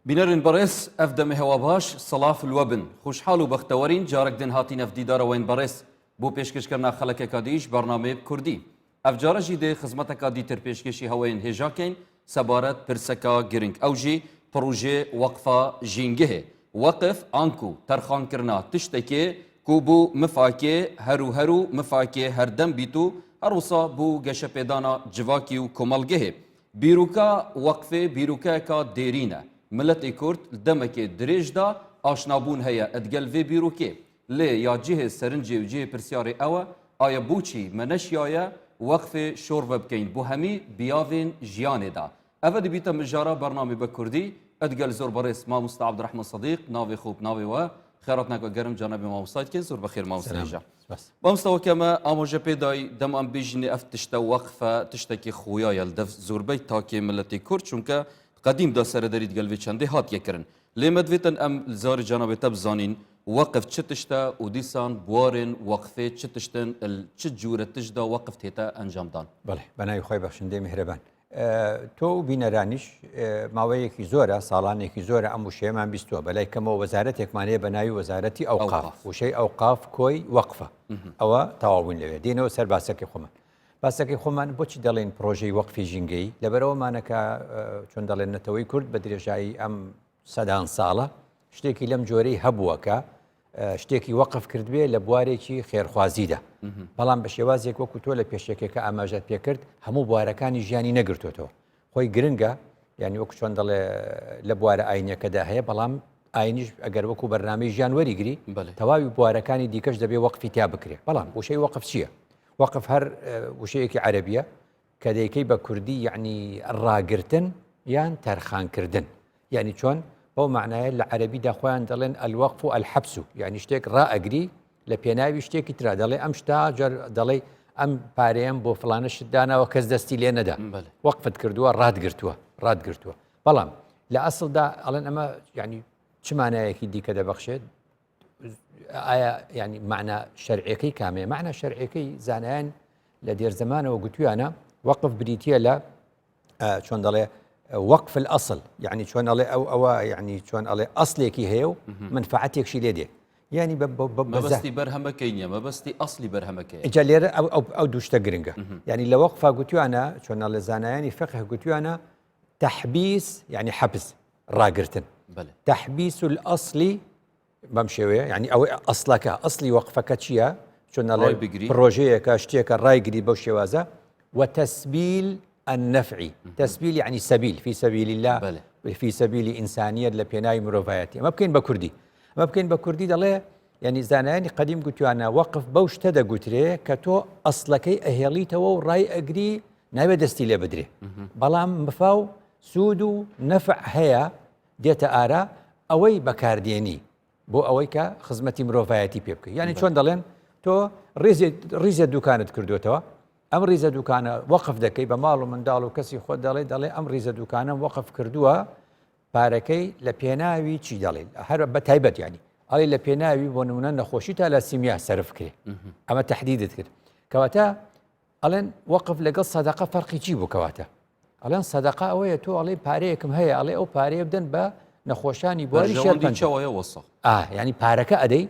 بینەرن بەڕێز ئەف دەمە هێوا باش سەڵاف الوەبن خوشحاڵ و بەختەوەرین جارێک دن هاتینە دیدارەوەین بەڕێز بۆ پێشکەشکردنا خەڵکێکا دیش بەرنامەیە کوردی ئەف جارەژی دێ خزمەتەکە دیتر پێشکەشی هەوەین هێژاکەین سەبارەت پرسەکە گرنگ ئەوژی پڕۆژێ وەقفە ژینگەهێ وەقف ئانکو تەرخانکردنا تشتێکێ کو بوو مفاکێ هەرو مفاکێ هەردەم بیت و هەروسا بوو گەشە پێدانا جواکی و کۆمەڵگەهێ بیرروکە وەقفێ بیرروکەیەکە دێرینە ملەتی کورد دەمەکێ درێژدا ئاشنابوون هەیە ئەدگەل vê بیرروکێ لێ یا cihê serincê û cihê pirsiyarê ew e aya bûçî me neşiyaye wexfê şor vebkeyn bu hemî biyavên jiyanê da ev dibîte mijara bernamê be kurdî ئەدگەل زۆر بەڕێز مامۆستا عەبدوڕەحمان سەدیق ناوێ خوب ناوێ وە خێرات ناکە گەرم جانەبێ مامۆستایت زۆر بەخێر مامۆستایژە مامۆستاوەکەمە ئاماژە پێدای دەمان بێژینێ ئەف تشتە وەقفە تشتێکی خویایە دەف زۆربەی تاکێ ملەتی کورد چونکە قدیم دا سەردەریت گەلوێ چەندێ هاتیەکردن لێمە دوێتن ئەم زاری جانەبێتە بزانین وەقف چ تشتە و دیسان بوارێن وەقفێ چ تشتن چ جوورە تشدا وەقف تێتە ئەنجامدان بەڵێ بەناوی خۆی بەخشندەی میهرەبان تۆ و بینەرانیش ماوەیەکی زۆرە ساڵانێکی زۆرە ئەم وشەیەمان بیستووە بەلای کەمەوە وەزارەتێکمانەیە بە ناوی وەزارەتی ئەوقاف وشەی ئەوقاف کۆی وەقفە ئەوە تەواوبوون لەوێ دێنەوە سەر باسەکەی خۆمان باسەکەی خۆمان بۆچی دەڵێن پرۆژەی وەقفی ژینگەی لەبەرەوەمانەکە چۆن دەڵێن نەتەوەی کورد بە درێژایی ئەم سەدان ساڵە شتێکی لەم جۆرەی هەبووەکە شتێکی وەقف کردوێ لە بوارێکی خێرخوازیدا بەڵام بە شێوازێک وەکو تۆ لە پێشێکێکە ئاماژەت پێکرد هەموو بوارەکانی ژیانی نەگرتوێتەوە خۆی گرنگە یعنی وەکو چۆن دەڵێ لە بوارە ئاینەکەدا هەیە بەڵام ئاینیش ئەگەر وەکو بەرنامەی ژیان وەریگری تەواوی بوارەکانی دیکەش دەبێ وەقفی تیا بکرێ بەڵام وشەی وەقف چییە؟ وەقف هەر وشەیەکی عەرەبیە کە دەیکەی بە کوردی یعنی ڕاگرتن یان تەرخانکردن یعنی چۆن بەو معنایە لە عەرەبیدا خۆیان دەڵێن ئەلوەقف و ئەلحەبس یعنی شتێک ڕائەگری لە پێناوی شتێکی ترا دەڵێ ئەم شتا دەڵێ ئەم پارەیەم بۆ فڵانە شت داناوە کەس دەستی لێ نەدا وەقفت کردووە ڕادگرتووە بەڵام لە ئەسڵدا ئەڵێن ئەمە ینی چ مانایەکی دیکە دەبەخشێت ئایا ینی معنە شەرعیەکەی کامێ معنە شەرعیەکەی زانایان لە دێرزەمانەوە گوتویانە وەقف بریتیە لە چۆن دەڵێ وەقف الأصل يعني چۆن ئەڵێ ئەوە يعني چۆن ئەڵێ ئەسلێکی هەیە و منفعەتێکشی لێ دێ یعنی مەبەستی بەرهەمەکەی نییە مەبەستی ئەسلی بەرهەمەکەی ئەجا لێرە ئەو دووشتە گرنگە یعنی لە وەقفا گوتویانە چۆن ئەڵێ زانایانی فقه گوتویانە تەحبیس يعني حەبس ڕاگرتن تەحبیس الأصلی بەم شێوەیە يعني ئەوەی ئەسڵەکە ئەسلی وەقفەکە چییە چۆن ئەڵێ پرۆژەیەکە شتێکە ڕایگری بەو شێوازە وتەسبیل النفعي تسبيل يعني سبيل في سبيل الله في سبيل إنسانية لبيناي مروفاياتي ما بكين بكردي دلي يعني زاناني قديم قلت أنا وقف بوش تدا قلتري كتو أصلكي أهلي تو راي أجري نايبة دستي لي بدري بلام مفاو سودو نفع هيا ديتا آرا أوي بكارديني بو أوي كخدمتي مروفاياتي بيبكي يعني شلون دلين تو ريزة دوكانت كردو توا ئەم ڕیزە دوکانە وەقف دەکەی بە ماڵ و منداڵ و کەسی خۆت دەڵێ ئەم ڕیزە دوکانم وەقف کردووە پارەکەی لە پێناوی چی دەڵێ هەر بە تایبەت ینی ئەڵێ لە پێناوی بۆ نمونە نەخۆشی تا لە سیمیا سەرف کرێ ئەمە تەحدیدت کرد کەواتە ئەڵێن وەقف لەگەڵ سەدەقە فەرقی چی بوو کەواتە ئەڵێن سەدەقە ئەوەیە تۆ ئەڵێ پارەیەکم هەیە ئەڵێ ئەو پارەیە بدەن بە نەخۆشانی بواری شێرپەنجەوەیە وەسە ینی پارەکە ئەدەی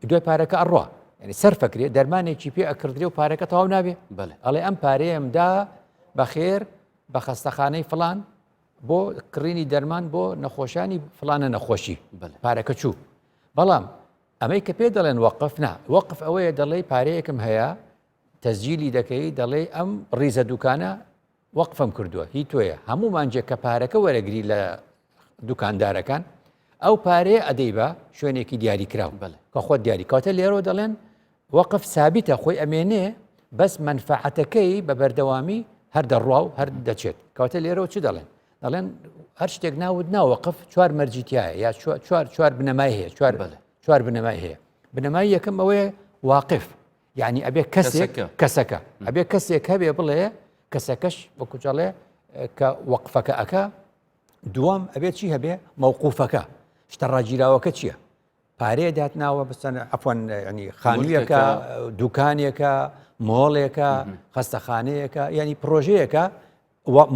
دوای پارەکە ئەڕوا يعني سەرفەکرێ دەرمانێکی پێ ئەکردرێ و پارەکە تەواو نابێ ئەڵێ ئەم پارەیەمدا بەخێر بە خەستەخانەی فڵان بۆ کڕینی دەرمان بۆ نەخۆشانی فڵانە نەخۆشی پارەکە چوو بەڵام ئەمەی کە پێ دەڵێن وەقف نا وەقف ئەوەیە دەڵێ پارەیەکم هەیە تەسجیلی دەکەی دەڵێ ئەم ڕیزە دوکانە وەقفم کردووە هی تۆیە هەموو مانجێک کە پارەکە وەرەگری لە دوکاندارەکان ئەو پارەیە ئەدەی بە شوێنێکی دیاری کراو کە خۆت دیاری کاتە لێرەوە دەڵێن وەقف سابتە خۆی ئەمێنێ بەس منفعەتەکەی بە بەردەوامی هەر دەڕوا و هەر دەچێت کاتە لێرەوە چی دەڵێن هەر شتێک ناود ناوەقف چوار مەرجیتیایە یا چوار بنەمای هەیە چوار بنەمای هەیە بنەمای یەکەم ئەوەیە واقف یعنی ئەبێ کەسەکە ئەبێ کەسێک هەبێ بڵێ کەسەکەش وەکوچەڵێ کە وەقفەکە ئەکا دووەم ئەبێ چی هەبێ مەوقوفەکە شتە ڕاگیراوەکە چییە؟ پارەیە داتناوە بستن ئەفۆن ینی خانوویەکە دوکانێکە مۆڵێکە خەستەخانەیەکە ینی پرۆژەیەکە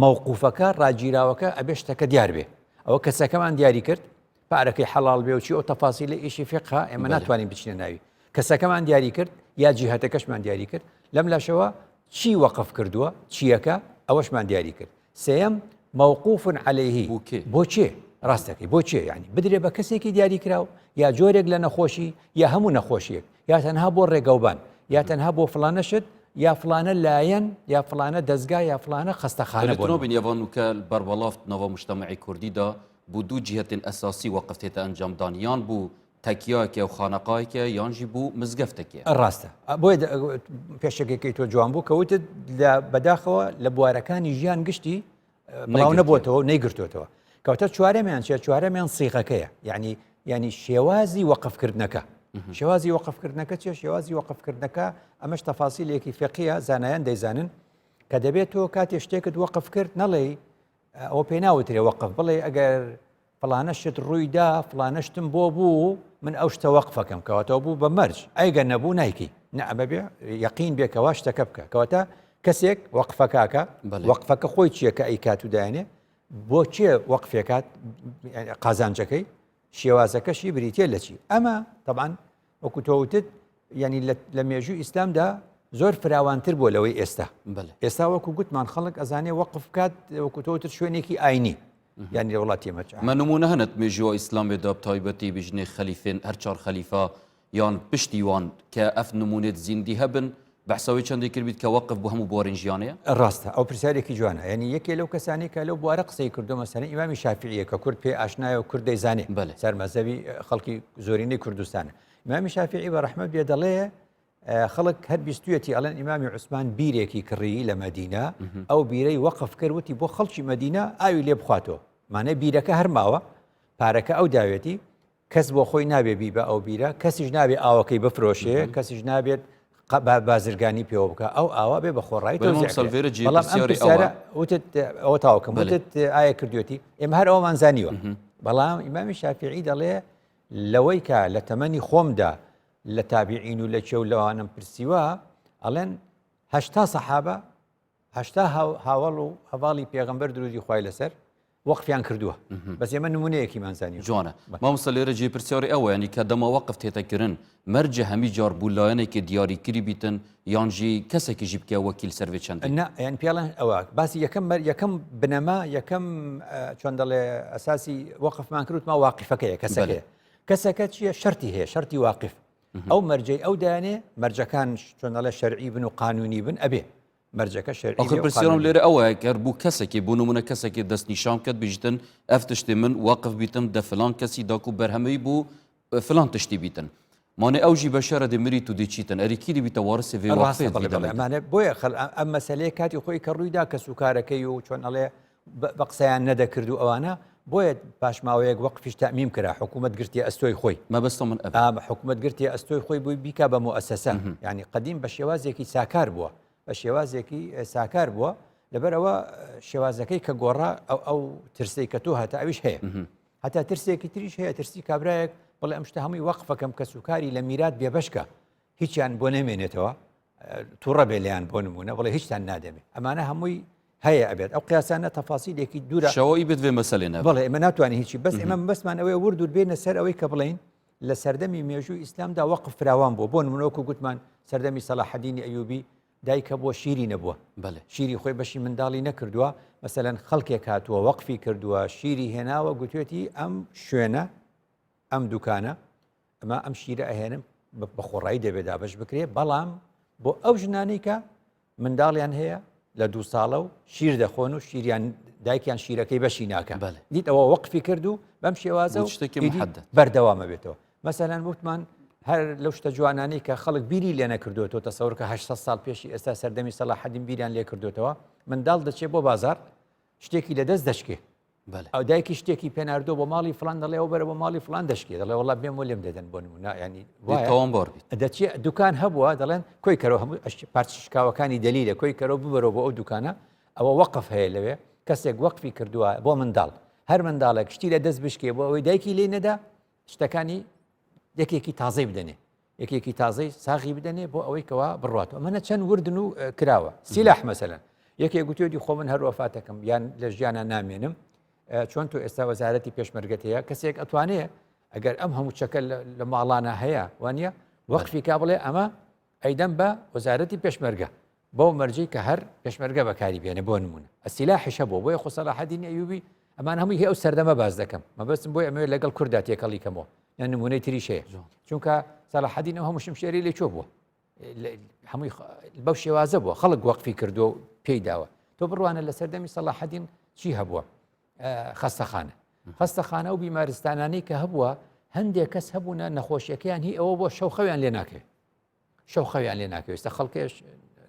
مەوقوفەکە ڕاگیراوەکە ئەبێ شتەکە دیار بێ ئەوە کەسەکەمان دیاری کرد پارەکەی حەڵال بێ و چی ئەو تەفاسیلی ئیشی فقها ئێمە ناتوانین بچینە ناوی کەسەکەمان دیاری کرد یا جیهەتەکەشمان دیاری کرد لەم لاشەوە چی وەقف کردووە چیەکە ئەوەشمان دیاری کرد سێەم مووقوف عليهەیهی بۆ چێ ڕاستەکەی بۆ چێ یعنی بدرێ بە کەسێکی دیاری کراو یا جۆرێک لە نەخۆشی یا هەموو نەخۆشیەک یا تەنها بۆ ڕێگەوبان یا تەنها بۆ فلانەشت یا فلانە لایەن یا فلانە دەستگا یا فلانە خستەخانە بۆ یاوانوکە بەربەڵافت نەوە مجتەمەعی کوردیدا بوو دوو جیهەتên ئەساسی وەقفتێتە ئەنجامدانیان بوو تەکیایەکە و خانەقایەکە یانژی بوو مزگەفتێکە ڕاستە بۆی پێشەکەی تۆ جوان بوو کەوتت لە بەداخەوە لە بوارەکانی ژیان گشتی بڵاو نەبووتەوە نەیگرتوێتەوە کەوتە چوارەمیان چوارەمیان سیغەکەیە ینی شێوازی وەقفکردنەکە شێوازی وەقفکردنەکە چێ شێوازی وەقفکردنەکە ئەمەش تەفاسیلێکی فقیە زانایان دەیزانن کە دەبێت تۆ کاتێ شتێکت وەقف کرد نەڵێ ئەوە پێی ناوترێ وەقف بڵێ ئەگەر فلانە شت ڕوویدا فلانەشتم بۆ بوو من ئەو شتە وەقفەکەم کەواتەوە بوو بە مەرج ئەیگە نەبوو نایکی نەبێ یەقین بێکەوە شتەکە بکە کەواتە کەسێک وەقفەکەکە وەقفەکە خۆی چییە کە ئەی کات و دایانێ بۆ چێ وەقفێکات قازانجەکەی شێوازەکەشی بریتێ لە چی ئەمە طبعاً وەکو تۆوتت ینی لە مێژوو ئیسلامدا زۆر فراوانتر بۆ لەوەی ئێستا وەکو گوتمان خەڵک ئەزانێ وەقف کات وەکو تۆتر شوێنێکی ئاینی یعنی لە وڵاتی ئێمە مە نمونە هەنت مێژووە ئیسلامێدا تایبەتی بژنێ خەلیفێن هەر چار خەلیفە یان پشتیوان کە ئەف نمونێت زیندی هەبن بەحساوی چەندی کردیت کە وەقف بۆ هەموو بۆرین ژیانەیە ڕاستە ئەو پرسیارێکی جوانە ینی یەکێ لەو کەسانی کە لەو بوارە قسەی کردو مەسەلەن ئیمامی شافعیە کە کورد پێ ئاشنایە و کورد دەیزانێ سەرمەزەوی خەڵکی زۆرینەی کوردستانە ئیمامی شافعی بە ڕەحمەت بێ دەڵێ خەڵک هەر بیستویەتی ئەڵەن ئیمامی عوسمان بیرێکی کڕی لە مەدینە ئەو بیرەی وەقف کردوتی بۆ خەڵکی مەدینە ئاوی لێ بخواتەوە مانە بیرەکە هەرماوە پارەکە ئەو داوێتی کەس بۆ خۆی نابێ بی بە ئەو بیرە کەسیش نابێ ئاوەکەی بفرۆشێ کەسیش نابێت بازرگانی پێوە بکە ئەو ئاوا بێ بە خۆڕایی ئەوە تاوکەم وتت ئایا کردوێتی ئێمە هەر ئەومان زانیوە بەڵام ئیمامی شافعی دەڵێ لەوەی کە لە تەمەنی خۆمدا لە تابعین و لە چێو لەوانم پرسیوە ئەڵێن هەشتا سەحابە هەشتا هاوڵ و هەواڵی پێغەمبەر درودی خوای لەسەر وەقفیان کردووە بەس ئێمە نمونەیەکیمان زانی جوانە مامۆستا لێرە جێ پرسیاری ئەوە ینی کە دەما وەقف تێتەکردن مەرجە هەمی جار بوو لایەنێکی دیاریکری بیتن یانژی کەسێکیژی بکە وەکیل سەروێ چەند یان پیاڵەن ئەوە باسی یەکەم بنەما یەکەم چۆن دەڵێ ئەساسی وەقفمان کردوتما واقفەکەیە کەسەکە چییە شەرتی هەیە شەرتی واقف ئەو مەرجەی ئەو دایانێ مەرجەکان چۆن دەڵێ شەرعی بن و قانونی بن ئەبێ مەرجەکە شەرعی آخر پرسیارم لێرە ئەوەیە کە بوو کەسێکی بوو نمونە کەسێکی دەست نیشان کرد بیژتن ئەف تشتێ من واقف بیتم دە فلان کەسی داکو بەرهەمەی بوو فلان تشتی بیتن مانێ ئەوژی بەشارە دەمریت و دەچیتن ئەریکیری بیتە وارسێ وەقفێمانێ بۆیە ئەم مەسەلەیە کاتی خۆی کە ڕوویدا کە سوکارەکەی و چۆن ئەڵێ بە قسەیان نەدەکرد و ئەوانە بۆیە پاشماوەیەک وەقفیش تەمیم کرا حکوومەت گرتی ئەستۆی خۆی مەبەستە من حکوومەت گرتی ئەستۆی خۆی بووی بیکا بە مؤسسە ینی قەدیم بە شێوازێکی ساکار بووە بە شێوازێکی ساکار بووە لەبەرەوە شێوازەکەی کە گۆڕا ئەو ترسەی کە تۆ هەتا ئەویش هەیە هەتا ترسێکی تریش هەیە ترسی کابرایەک بڵێ ئەم شتە هەمووی وەقفەکەم کە سوکاری لە میرات بێبەشکە هیچیان بۆ نەمێنێتەوە تووڕە بێلیان بۆ نمونە بڵێ هیچتان نادەمێت ئەمانە هەمووی هەیە ئەبێت ئەو قیاسانە تەفاسیلێکی دوورە شەوەی بێ مەسەلێنە بڵێ ئێمە ناتوانین هیچی بەس ئێمە بەسمان ئەوەیە ورد و بێنە سەر ئەوەی کە بڵین لە سەردەمی مێژووی ئیسلامدا وەقف فراوان بوو بۆ نمونەوەکو گوتمان سەردەمی سەلاحەدینی ئەیوبی دایکە بۆ شیری نەبووە شیری خۆی بەشی منداڵی نەکردووە مەسەلەن خەڵکێک هاتووە وەقفی کردووە شیری هێناوە گوتوێتی ئەم شوێنە ئەم دوکانە ئەمە ئەم شیرە ئەهێنم بە خۆڕایی دەبێت دابش بکرێ بەڵام بۆ ئەو ژنانەی کە منداڵیان هەیە لە 2 ساڵە و شیر دەخۆن و شیریان دایکیان شیرەکەی بەشی ناکە دیت ئەوە وەقفی کرد و بەم شێوازە بەردەوامە بێتەوە مەسەلەن وتمان هەر لەو شتە جوانانەی کە خەڵک بیری لێ نەکردوێتەوە تەسەوڕ کە 800 ساڵ پێشی ئێستا سەردەمی سەلاحەدین بیریان لێ کردوێتەوە منداڵ دەچێت بۆ بازار شتێکی لەدەست دەشکێ ئەو دایکی شتێکی پێناردۆ بۆ ماڵی فلان دەڵێ ئەو بەرە بۆ ماڵی فلان دەشکێ دەڵێ وڵا بێم و لێم دەدەن بۆ نمونە ینی دەچێت دوکان هەبووە دەڵێن کۆی کەرەوە هەموو پارچشکاوەکانی دەلیلە کۆی کەرەوە ببەرەوە بۆ ئەو دوکانە ئەوە وەقف هەیە لەوێ کەسێک وەقفی کردووە بۆ منداڵ هەر منداڵێک شتی لە دەست بشکێ بۆ ئەوەی دایکی لێ نەدا شتەکانی یەکێکی تازەی بدەنێ یەکێکی تازەی ساغی بدەنێ بۆ ئەوەی کەوا بڕاتەوە ئەمەە چەند وردن و کراوە سیلاح مەسەلەن یەکێک گوتێتی خۆ من هەر وەفاتەکەم یان لە ژیانە نامێنم چۆن تۆ ئێستا وەزارەتی پێشمەرگەت هەیە کەسێک ئەتوانێت ئەگەر ئەم هەموو چەکە لە ماڵانە هەیە وانە وەقفی کا بڵێ ئەمە ئەیدەم بە وەزارەتی پێشمەرگە بۆ مەرجی کە هەر پێشمەرگە بەکاری بێنە بۆ نمونە ئەسیلاحیشە بۆیە خۆ سەلاحەدین ئەیوبی ئەمان هەمووی هەیە ئەو سەردەمە باز دەکەم مەبەستم بۆی ئەمەوێت لەگەڵ کووردا تێکەڵی کەمەوە یان نمونەی تریش هەیە چونکە سەلاحەدین ئەو هەموو شمشێری لێ چۆ بووە هەمووی بەو شێوازە بووە خەڵک وەقفی کردو و پێی داوە تۆ بڕوانە لە سەردەمی سەلاحەدین چی هەبووە خەستەخانە و بیمارستانانی کە هەبووە هەندێک کەس هەبوونە نەخۆشیەکەیان هی ئەوە بۆ شەو خەویان لێ ناکەوێت شەو خەویان لێ ناکەوێت ئێستا خەڵکێش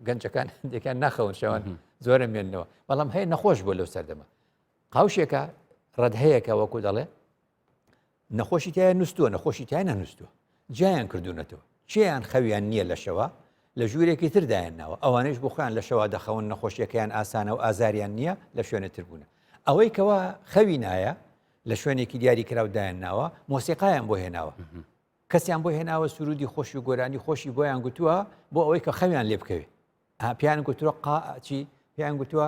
گەنجەکان هەندێکیان ناخەون شەوان زۆرە مێننەوە بەڵام هەیە نەخۆش بووە لەو سەردەمە قاوشێکە ڕەدهەیەکە وەکو دەڵێ نەخۆشی تایە نووسووە نەخۆشی تای نەنووسووە جیان کردوونەتەوە چیان خەویان نییە لە شەوە لە ژوورێکی تردایەنناوە ئەوانەش بۆ خۆیان لە شەوە دەخەون نەخۆشیەکەیان ئاسانە و ئازاریان نییە لە شوێنە تربوونە ئەوەی کەەوە خەوی نایە لە شوێنێکی دیاری کراودایەنناوە مۆسیقایان بۆ هێناوە کەسیان بۆ هێناوە سرودی خۆشی و گۆرانی خۆشی بۆیان گوتووە بۆ ئەوەی کە خەویان لێ بکەوێت پیان گوتووە قاچی پیان گوتووە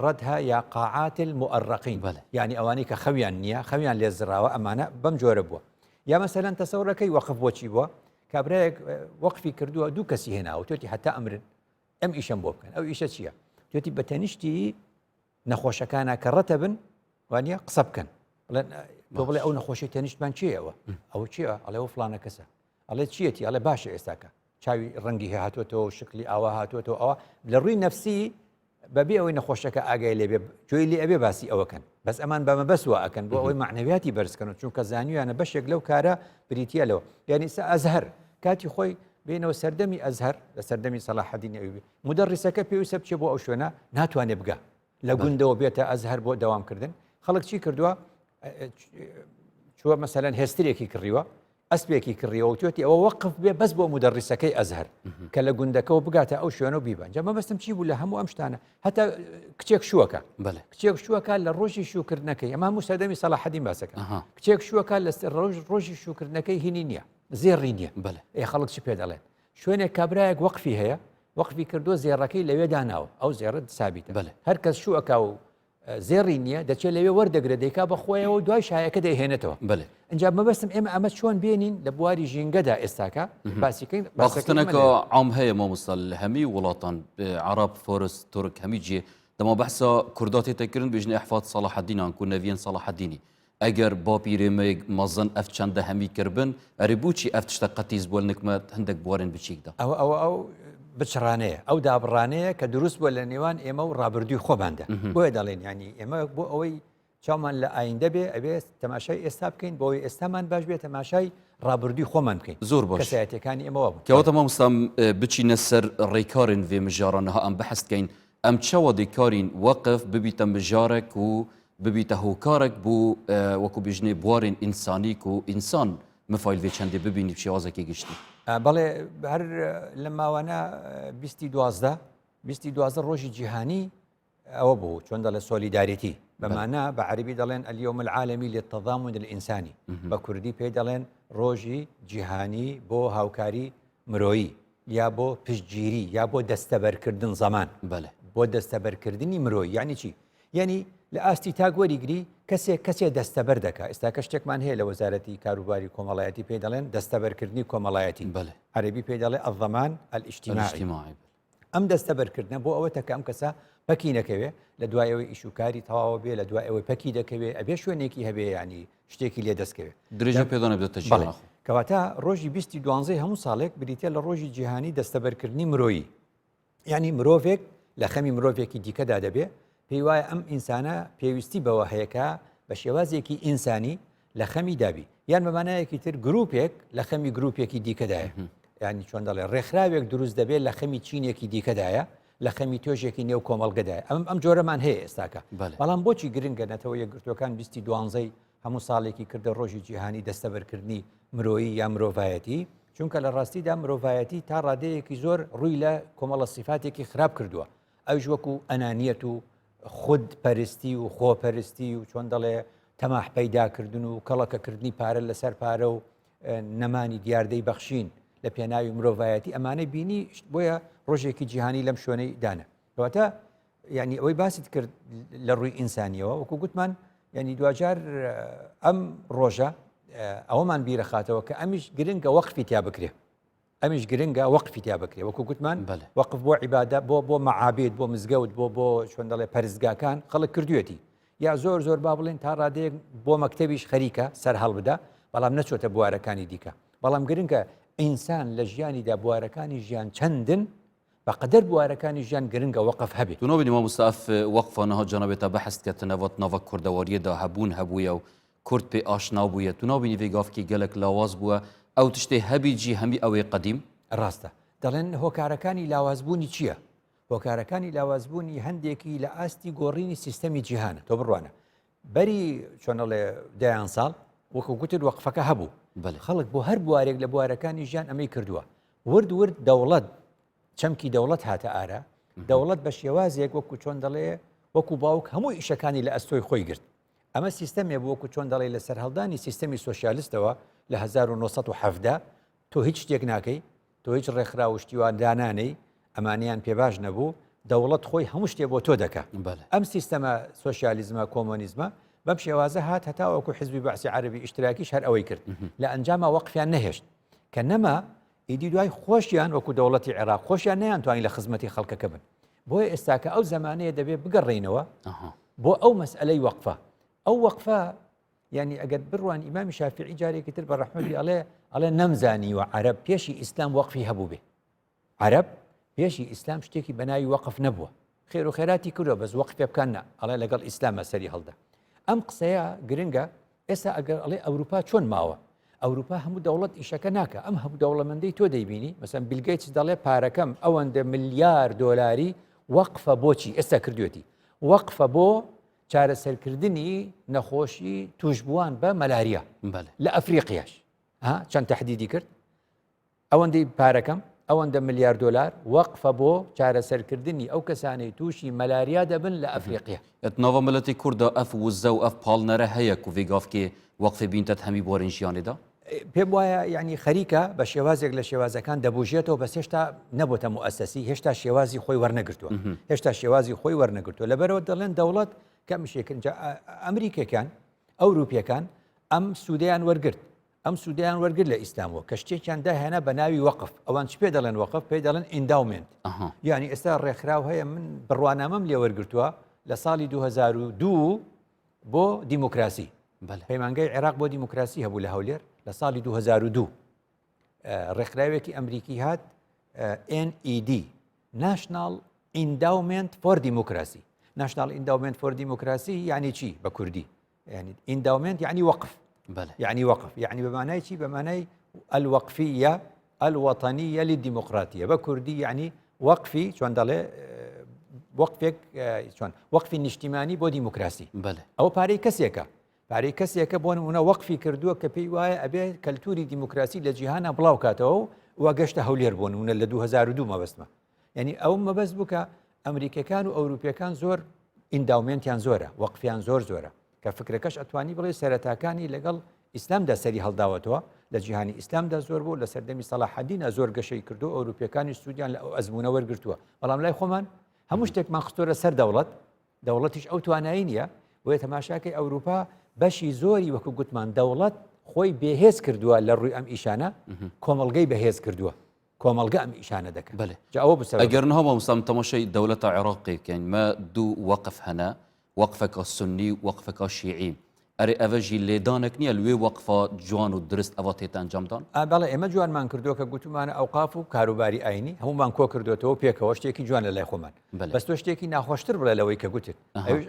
ڕەدها یا قاعات المؤرقین یعنی ئەوانەی کە خەویان نییە خەویان لێ زراوە ئەمانە بەم جۆرە بووە یا مەسەلەن تەسەورەکەی وەقف بۆچی بووە کابراایەک وەقفی کردووە دوو کەسی هێناوە توێتی هەتا ئەمرن ئەم ئیشەم بۆ بکەن ئەو ئیشە چییە توێتی بە تەنیشتی نەخۆشەکانە کە ڕەتە بن وانە قسە بکەن تۆ بڵێ ئەو نەخۆشی تەنیشتمان چیەوە ئەو چییە ئەڵێ ئەو فلانە کەسە ئەڵێ چیەتی ئەڵێ باشە ئێستاکە چاوی ڕەنگی هەیە هاتوۆتەوە شکلی ئاوا هاتوۆتەوە ئەوە لە ڕووی نەفسی بەبێ ئەوەی نەخۆشەکە ئاگای لێبێ جۆی لێ ئەبێ باسی ئەوەکەن بەس ئەمان بەمە بەسوە ئەکەن بۆ ئەوەی معنەویاتی بەرزکەن چونکە زانیویانە بەشێک لەو کارە بریتە لەوە یعنی ئەزهەر کاتی خۆی بێنەوە سەردەمی ئەزهەر لە سەردەمی سەلاحەدین ئەیوبی مدەڕیسەکە پێویستە بچێ بۆ ئەو شوێنە ناتوانێت بگا لە گوندەوە بێتە ئەزهەر بۆ دەوامکردن خەڵک چی کردووە چووە مەسەلەن هێسترێکی کڕیوە ئەسپێکی کڕیەوە و توێتی ئەوە وەقف بێ بەس بۆ مدەڕیسەکەی ئەزهەر کە لە گوندەکەەوە بگاتە ئەو شوێنە و بیبانجە مەبەستم چی بوو لە هەموو ئەم شتانە هەتا کچێک شووەکە کچێک شووەکە لە ڕۆژی شوکردنەکەی ئەمە هەموو سەردەمی سەلاحەدین باسەکە کچێک شووەکە لە ڕۆژی شوکردنەکەی هینی نییە زێڕی نییە خەڵک چی پێ دەڵێن شوێنێک کابراایەک وەقفی هەیە وەقفی کردووە زێڕەکەی لەوێ داناوە ئەو زێڕە سابیتە هەر کەس شووەکە و زێڕی نییە دەچێت لەوێ وەردەگرێت دەیکا بەخۆیەوە دوای شایەکە دەیهێنێتەوە ئەنجا مەبەستم ئێمە ئەمە چۆن بێنین لە بواری ژینگەدا ئێستاکە باسیکەین باستنەکە عام هەیە مامۆستا لە هەمی وڵاتان عرب فۆرس تورک هەمی جێ دەما بەحسا کوردات تێتەکردن بژنە ئەحفاد سەلاحەدینان کو نەڤیان سەلاحەدینی ئەگەر باپیرێمەیەک مەزن ئەف چەندە هەمی کردبن ئەری بووچی ئەف تشتە قەتیز بۆ نکمە هەندێک بوارن بچیکدا ئەو بچڕانەیە ئەو دابڕانەیە کە دروست بووە لە نێوان ئێمە و ڕابردووی خۆماندا بۆیە دەڵێن ینی ئێمە بۆ ئەوەی چاومان لە ئایندە بێ ئەبێ تەماشای ئێستا بکەین بۆی ئێستامان باش بێت تەماشای ڕابردووی خۆمان بکەین زۆر باش کەسایەتەکانی ئێمەوە بوو کەواتە مامۆستا بچینە سەر ڕێکارن vê mijaranها ئەم بەحەستکەین ئەم چاوە دەیکارین وەقف ببیتە مژارێک و ببیتە هۆکارێک بوو وەکو بژنێ بوارین ئینسانیک و ئینسان مفایل vê چەندێ ببینی شێوازێکی گشتی بەڵێ هەر لە ماوانە 2012 ڕۆژی جیهانی ئەوە بوو چۆن دەڵێ سۆلیداریتی بەمانە بە عەربی دەڵێن اليوم العالمي للتضامن الإنساني بە کوردی پێی دەڵێن ڕۆژی جیهانی بۆ هاوکاری مرۆیی یا بۆ پشتگیری یا بۆ دەستەبەرکردن زەمان بۆ دەستەبەرکردنی مرۆیی یعنی چی یعنی لە ئاستی تاگوەریگری کەسێک دەستەبەر دەکا ئێستا کە شتێکمان هەیە لە وەزارەتی کاروباری کۆمەڵایەتی پێی دەڵێن دەستەبەرکردنی کۆمەڵایەتی عەربی پێی دەڵێ الضەمان الاجتماعی ئەم دەستەبەرکردنە بۆ ئەوە تەکە ئەم کەسە پەکی نەکەوێ لە دوایەوەی ئیشوکاری تەواوە بێ لە دوایەوەی پەکی دەکەوێ ئەبێ شوێنێکی هەبێ ینی شتێکی لێ دەستکەوێ درێژە پێدانە بێتە کەواتە ڕۆژی 2012 هەموو ساڵێک بریتە لە ڕۆژی جیهانی دەستەبەرکردنی مرۆیی یعنی مرۆڤێک لە خەمی مرۆڤێکی دیکەدا دەبێ پێی وایە ئەم ئینسانە پێویستی بەوە هەیەکە بە شێوازێکی ئینسانی لە خەمی دابی یان بەمانایەکی تر گروپێک لە خەمی گروپێکی دیکەدایە ینی چۆن دەڵێ ڕێکخراوێک دروست دەبێت لە خەمی چینێکی دیکەدایە لە خەمی تۆژێکی نێو کۆمەڵگەدایە ئەم جۆرەمان هەیە ئێستاکە بەڵام بۆچی گرنگە نەتەوە یەکگرتوەکان 2012 هەموو ساڵێکی کردە ڕۆژی جیهانی دەستەبەرکردنی مرۆیی یا مرۆڤایەتی چونکە لە ڕاستیدا مرۆڤایەتی تا ڕادەیەکی زۆر ڕووی لە کۆمەڵە سیفاتێکی خراپ کردووە ئەوش وەکو ئەنانیەت و خود پەرستی و خۆپەرستی و چۆن دەڵێ تەماح پەیداکردن و کەڵەکەکردنی پارە لەسەر پارە و نەمانی دیاردەی بەخشین لە پێناوی مرۆڤایەتی ئەمانەی بینی بۆیە ڕۆژێکی جیهانی لەم شوێنەی دانە کەواتە یعنی ئەوەی باست کرد لە ڕووی ئینسانیەوە وەکو گوتمان ینی دوجار ئەم ڕۆژە ئەوەمان بیرەخاتەوە کە ئەمیش گرنگە وەقفی تیا بکرێ ئەمیش گرنگە وەقفی تیا بکرێ وەکو گوتمان وەقف بۆ عیبادە بۆ مەعابێت بۆ مزگەوت بۆ چۆن دەڵێ پەرستگاکان خەڵک کردوێتی یا زۆر با بڵێن تا ڕادەیەک بۆ مەکتەبیش خەریکە سەر هەڵبدا بەڵام نەچۆتە بوارەکانی دیکە بەڵام گرنگە ئینسان لە ژیانیدا بوارەکانی ژیان چەندن بەقدر بوارەکانی ژیان گرنگە وەقف هەبێت. تونۆبینی مامۆستاف وەقفانەها جەنابێتە بەحەست کردنەوەت ناوە کوردەوەریەدا هەبوون هەبوویە و کورد پێ ئاشنا بوویە توناوبینی vێگافکی gelek لاواز بووە ئەو تشتێ هەبیجی هەمی ئەوەی قەدیم ڕاستە دەڵێن هۆکارەکانی لاوازبوونی چییە؟ هۆکارەکانی لاوازبوونی هەندێکی لە ئاستی گۆڕینی سیستەمی جیهانە تۆ بڕوانە بەری چۆنەڵێ دایان ساڵ وەکو گوتت وەقفەکە هەبوو خەڵک بۆ هەر بوارێک لە بوارەکانی ژیان ئەمەی کردووە ورد دەوڵەت چەمکی دەوڵەت هاتە ئارە دەوڵەت بە شێوازێک وەکو چۆن دەڵێ وەکو باوک هەموو ئیشەکانی لە ئەستۆی خۆی گرت ئەمە سیستەمێ بۆ وەکو چۆن دەڵێ لە سەرهەڵدانی سیستەمی سۆشیالیستەوە لە 1970 تۆ هیچ شتێک ناکەی تۆ هیچ ڕێکخرا و شتیوان دانانەی ئەمانیان پێباش نەبوو دەوڵەت خۆی هەموو شتێ بۆ تۆ دەکا ئەم سیستەمە سۆشیالیزمە کۆمۆنیزمە بەم شێوازە هات هەتا وەکو حزبی بەعسی عەربی ئیشتراکیش هەر ئەوەی کرد لە ئەنجامە وەقفیان نەهێشت کە نەما ئیدی دوای خۆشیان وەکو دەوڵەتی عێراق خۆشیان نەیانتوانی لە خزمەتی خەڵکەکە بن بۆیە ئێستاکە ئەو زەمانەیە دەبێت بگەڕێینەوە بۆ ئەو مەسئلەی وەقفە ئەو وەقفە یعنی ئەگەر بڕوان ئیمامی شافعی جارێکی تر بە ڕەحمەتی ئەڵێ نەمزانی و عەرەب پێشی ئیسلام وەقفی هەبوو بێ عەرەب پێشی ئیسلام شتێکی بەناوی وەقف نەبووە خێر و خێراتی کردووە بەس وەقف پێ بکەن ئەڵێ لەگەڵ ئیسلامە سەری هەڵدا ئەم قسەیە گرنگە ئێستا ئەگەر ئەڵێ ئەوروپا چۆن ماوە ئەوروپا هەموو دەوڵەت ئیشەکە ناکە ئەم هەموو دەوڵەمەندەی تۆ دەیبینی مەسەن بیل گەیتس دەڵێ پارەکەم ئەوەندە ملیار دۆلاری وەقفە بۆچی ئێستا کردوێتی وەقفە بۆ چارەسەرکردنی نەخۆشی توشبووان بە مەلاریا لە ئەفریقیاش چەند تەحدیدی کرد ئەوەندەی پارەکەم ئەوەندە ملیار دۆلار وەقفە بۆ چارەسەرکردنی ئەو کەسانەی تووشی مەلاریا دەبن لە ئەفریقیا ناوە ملەتی کووردە ئەف وزە و ئەف پاڵنەرە هەیە و vێگافکێ وەقفی بینتە هەمی بۆرین ژیانێدا پێم وایە یعنی خەریکە بە شێوازێک لە شێوازەکان دەبژێتەوە بەس هێشتا نەبووتە موئەسەسی هێشتا شێوازی خۆی وەرنەگرتووە هێشتا شێوازی خۆی وەرنەگرتووە لەبەرەوە دەڵێن دەوڵەت کەمشێکن ئەمریکەکان ئەوروپیەکان ئەم سوودیان وەرگرت ئەم سوودیان وەرگرت لە ئیسلامەوە کە شتێکیان داهێنا بە ناوی وەقف ئەوان چ پێ دەڵێن وەقف پێ دەڵێن ئینداومنت یعنی ئێستا ڕێکخراو هەیە من بڕوانامەم لێ وەرگرتووە لە ساڵی 2002 بۆ دیموکراسی پەیمانگای عێراق بۆ دیموکراسی هەبوو لە هەولێر لە ساڵی 2002 ڕێکخراوێکی ئەمریکی هات NED National Endowment for Democracy National Endowment for Democracy یعنی چی بە کوردی یعنی Endowment یعنی وەقف يعني وقف يعني بمعنى شيء بمعنى الوقفية الوطنية للديمقراطية بكردي يعني وقفي شلون دله وقفك شلون وقفي اجتماعي بو ديمقراسي أو باري كسيكا بون هنا وقفي كردوه كبي واي أبي كالتوري ديمقراسي لجهانا بلاوكاتو وقشت هولير بون من ال 2002 ما بسمه يعني أو ما بس بك أمريكا كانوا أوروبيا كان زور إنداومنتيان زورة وقفيان زورة کەفکرەکەش ئەتوانی بڵێ سەرەتاکانی لەگەڵ ئیسلامدا سەری هەڵداوەتەوە لە جیهانی ئیسلامدا زۆر بوو لە سەردەمی سەلاحەدینە زۆر گەشەی کردو ئەوروپیەکانی سوودیان لە ئەزمونە وەرگرتووە بەڵام لای خۆمان هەموو شتێکمان خستۆرە سەر دەوڵەتیش ئەو توانایی نییە بۆیە تەماشاکەی ئەوروپا بەشی زۆری وەکو گوتمان دەوڵەت خۆی بێهێز کردووە لە ڕووی ئەم ئیشانە کۆمەڵگەی بەهێز کردووە کۆمەڵگە ئەم ئیشانە دەکەن ئەگەر نەهەڵ مامۆستا تەماشای دەوڵەتە عێراقیکەین مە دوو وەقف هەنا وەقفێکە سنی وەقفێکە شیعی ئەرێ ئەڤەژی لێدانێک نییە لێ وەقفە جوان و درست ئەوە تێتە ئەنجامدان بەڵێ ئێمە جوانمان کردووە کە گوتمانە ئەوقاف و کاروباری ئاینی هەمومان کۆ کردوێتەوە پێکەوە شتێکی جوان لە لای خۆمان بەس تۆ شتێکی ناخۆشتر بڵێ لەوەی کە گوتت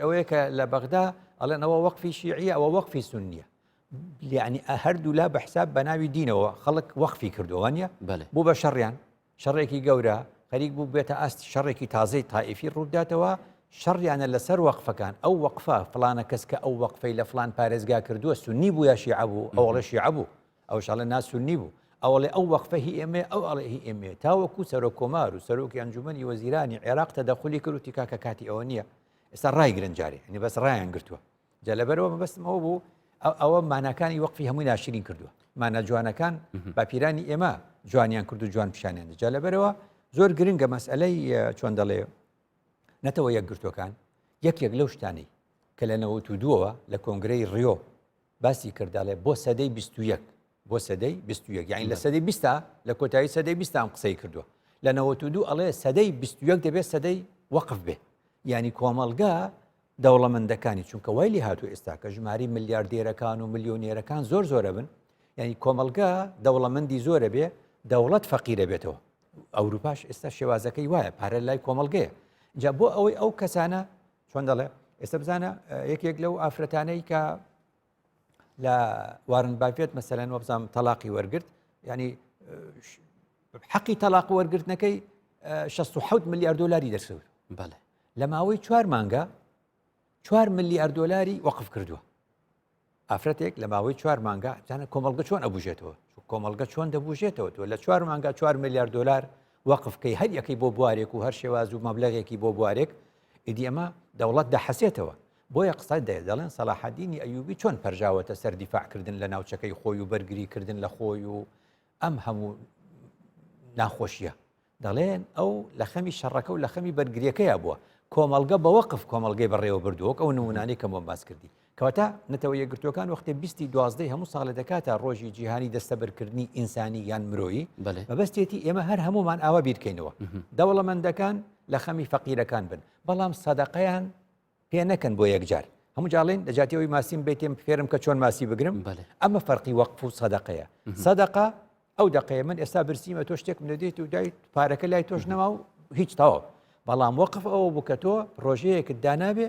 ئەوەیە کە لە بەغدا ئەڵێن ئەوە وەقفی شیعیە ئەوە وەقفی سنیە یعنی هەردوو لا بە حساب بە ناوی دینەوە خەڵک وەقفی کردووە نیە بوو بە شەڕیان شەڕێکی گەورە خەریک بوو بێتە ئاستی شەڕێکی تازەی تائیفی ڕووداتەوە شەڕیانە لەسەر وەقفەکان ئەو وەقفە فلانە کەس کە ئەو وەقفەی لە فلان پارێزگا کردووە سنی بوو یا شیعە بوو ئەوڵە شیعە بوو ئەو شاڵە نا سنی بوو ئەوڵێ ئەو وەقفە هی ئێمێ ئەو ئەڵێ هی ئێمێ تاوەکو سەرۆک کۆمار و سەرۆکی ئەنجومەنی وەزیرانی عێراق تەدەخولی کرد و تیکاکە کاتی ئەوە نییە ئێستا ڕای گرنجارێ هەنی بەس ڕایان گرتووە جا لەبەرەوە مەبەستمەوە بوو ئەوە ماناکانی وەقفی هەمووی ناشرین کردووە مانە جوانەکان باپیرانی ئێمە جوانیان کرد و جوان پیشانیان جا لەبەرەوە زۆر گرنگە مەسئلەی چۆن دەڵێ نەتەوە یەکگرتوەکان یەکێک لەو شتانەی کە لە 92ەوە لە کۆنگرەی ڕیۆ باسی کرداڵێ بۆ سەدەی 21 بۆ سەدەی 21 یعنی لە سەدەی 20 لە کۆتایی سەدەی 20 ئەم قسەی کردووە لە 92 ئەڵێ سەدەی 21 دەبێت سەدەی وەقف بێ یعنی کۆمەلگا دەوڵەمەندەکانی چونکە وای لێ هاتوو ئێستا کە ژماری ملیاردێرەکان و ملیۆنێرەکان زۆرە بن یعنی کۆمەلگا دەوڵەمەندی زۆرە بێ دەوڵەت فەقیرە بێتەوە ئەوروپاش ئێستا شێوازەکەی وایە پارە لای کۆمەلگەیە جا بۆ ئەوەی ئەو کەسانە چۆن دەڵێ ئێستا بزانە یەکێک لەو ئافرەتانەی کە لە وارن بافێت مەسەلەن وەبزانم تەلاقی وەرگرت ینی حەقی تەلاق وەرگرتنەکەی 67 میلیارد دلاری دەرسەوت بەڵێ لە ماوەی 4 مانگە 4 میلیارد دلاری وەقف کردووە ئافرەتێک لە ماوەی 4 مانگە جانە کۆمەلگە چۆن ئەبوژێتەوە کۆمەلگە چۆن دەبوژێتەوە تۆ لە 4 مانگە 4 میلیارد دلار وەقفکەی هەر یەکەی بۆ بوارێک و هەر شێواز و مەبلەغێکی بۆ بوارێک ئیدی ئەمە دەوڵەت دەحەسێتەوە بۆیە قسە دەڵێن سەلاحەدینی ئەیوبی چۆن پەرژاوەتە سەر دیفاعکردن لە ناوچەکەی خۆی و بەرگریکردن لە خۆی و ئەم هەموو ناخۆشیە دەڵێن ئەو لە خەمی شەڕەکە و لە خەمی بەرگریەکەیە بووە کۆمەلگە بە وەقف کۆمەلگەی بەڕێوە بردووەک ئەو نمونانەی کە بۆ باس کردی کەواتە نەتەوە یەکگرتوەکان وەختێ 12 هەموو ساڵە دەکاتە ڕۆژی جیهانی دەستەبەرکردنی ئینسانی یان مرۆیی بەبەستێتی ئێمە هەر هەمومان ئاوا بیرکەینەوە دەوڵەمەندەکان لە خەمی فەقیرەکان بن بەڵام سەدەقەیان پێ نەکەن بۆ یەکجار هەموو جاڵێن لە جاتیەوەی ماسیم بێتێم فێرم کە چۆن ماسی بگرم ئەمە فەرقی وەقف و سەدەقەیە سەدەقە ئەو دەقەیە من ئێستا برسیمە تۆ شتێک دەدەیت و دایت پارەکە لای تۆش نەما و هیچ تەواو بەڵام وەقف ئەوە بوو کە تۆ پرۆژەیەکت دانابێ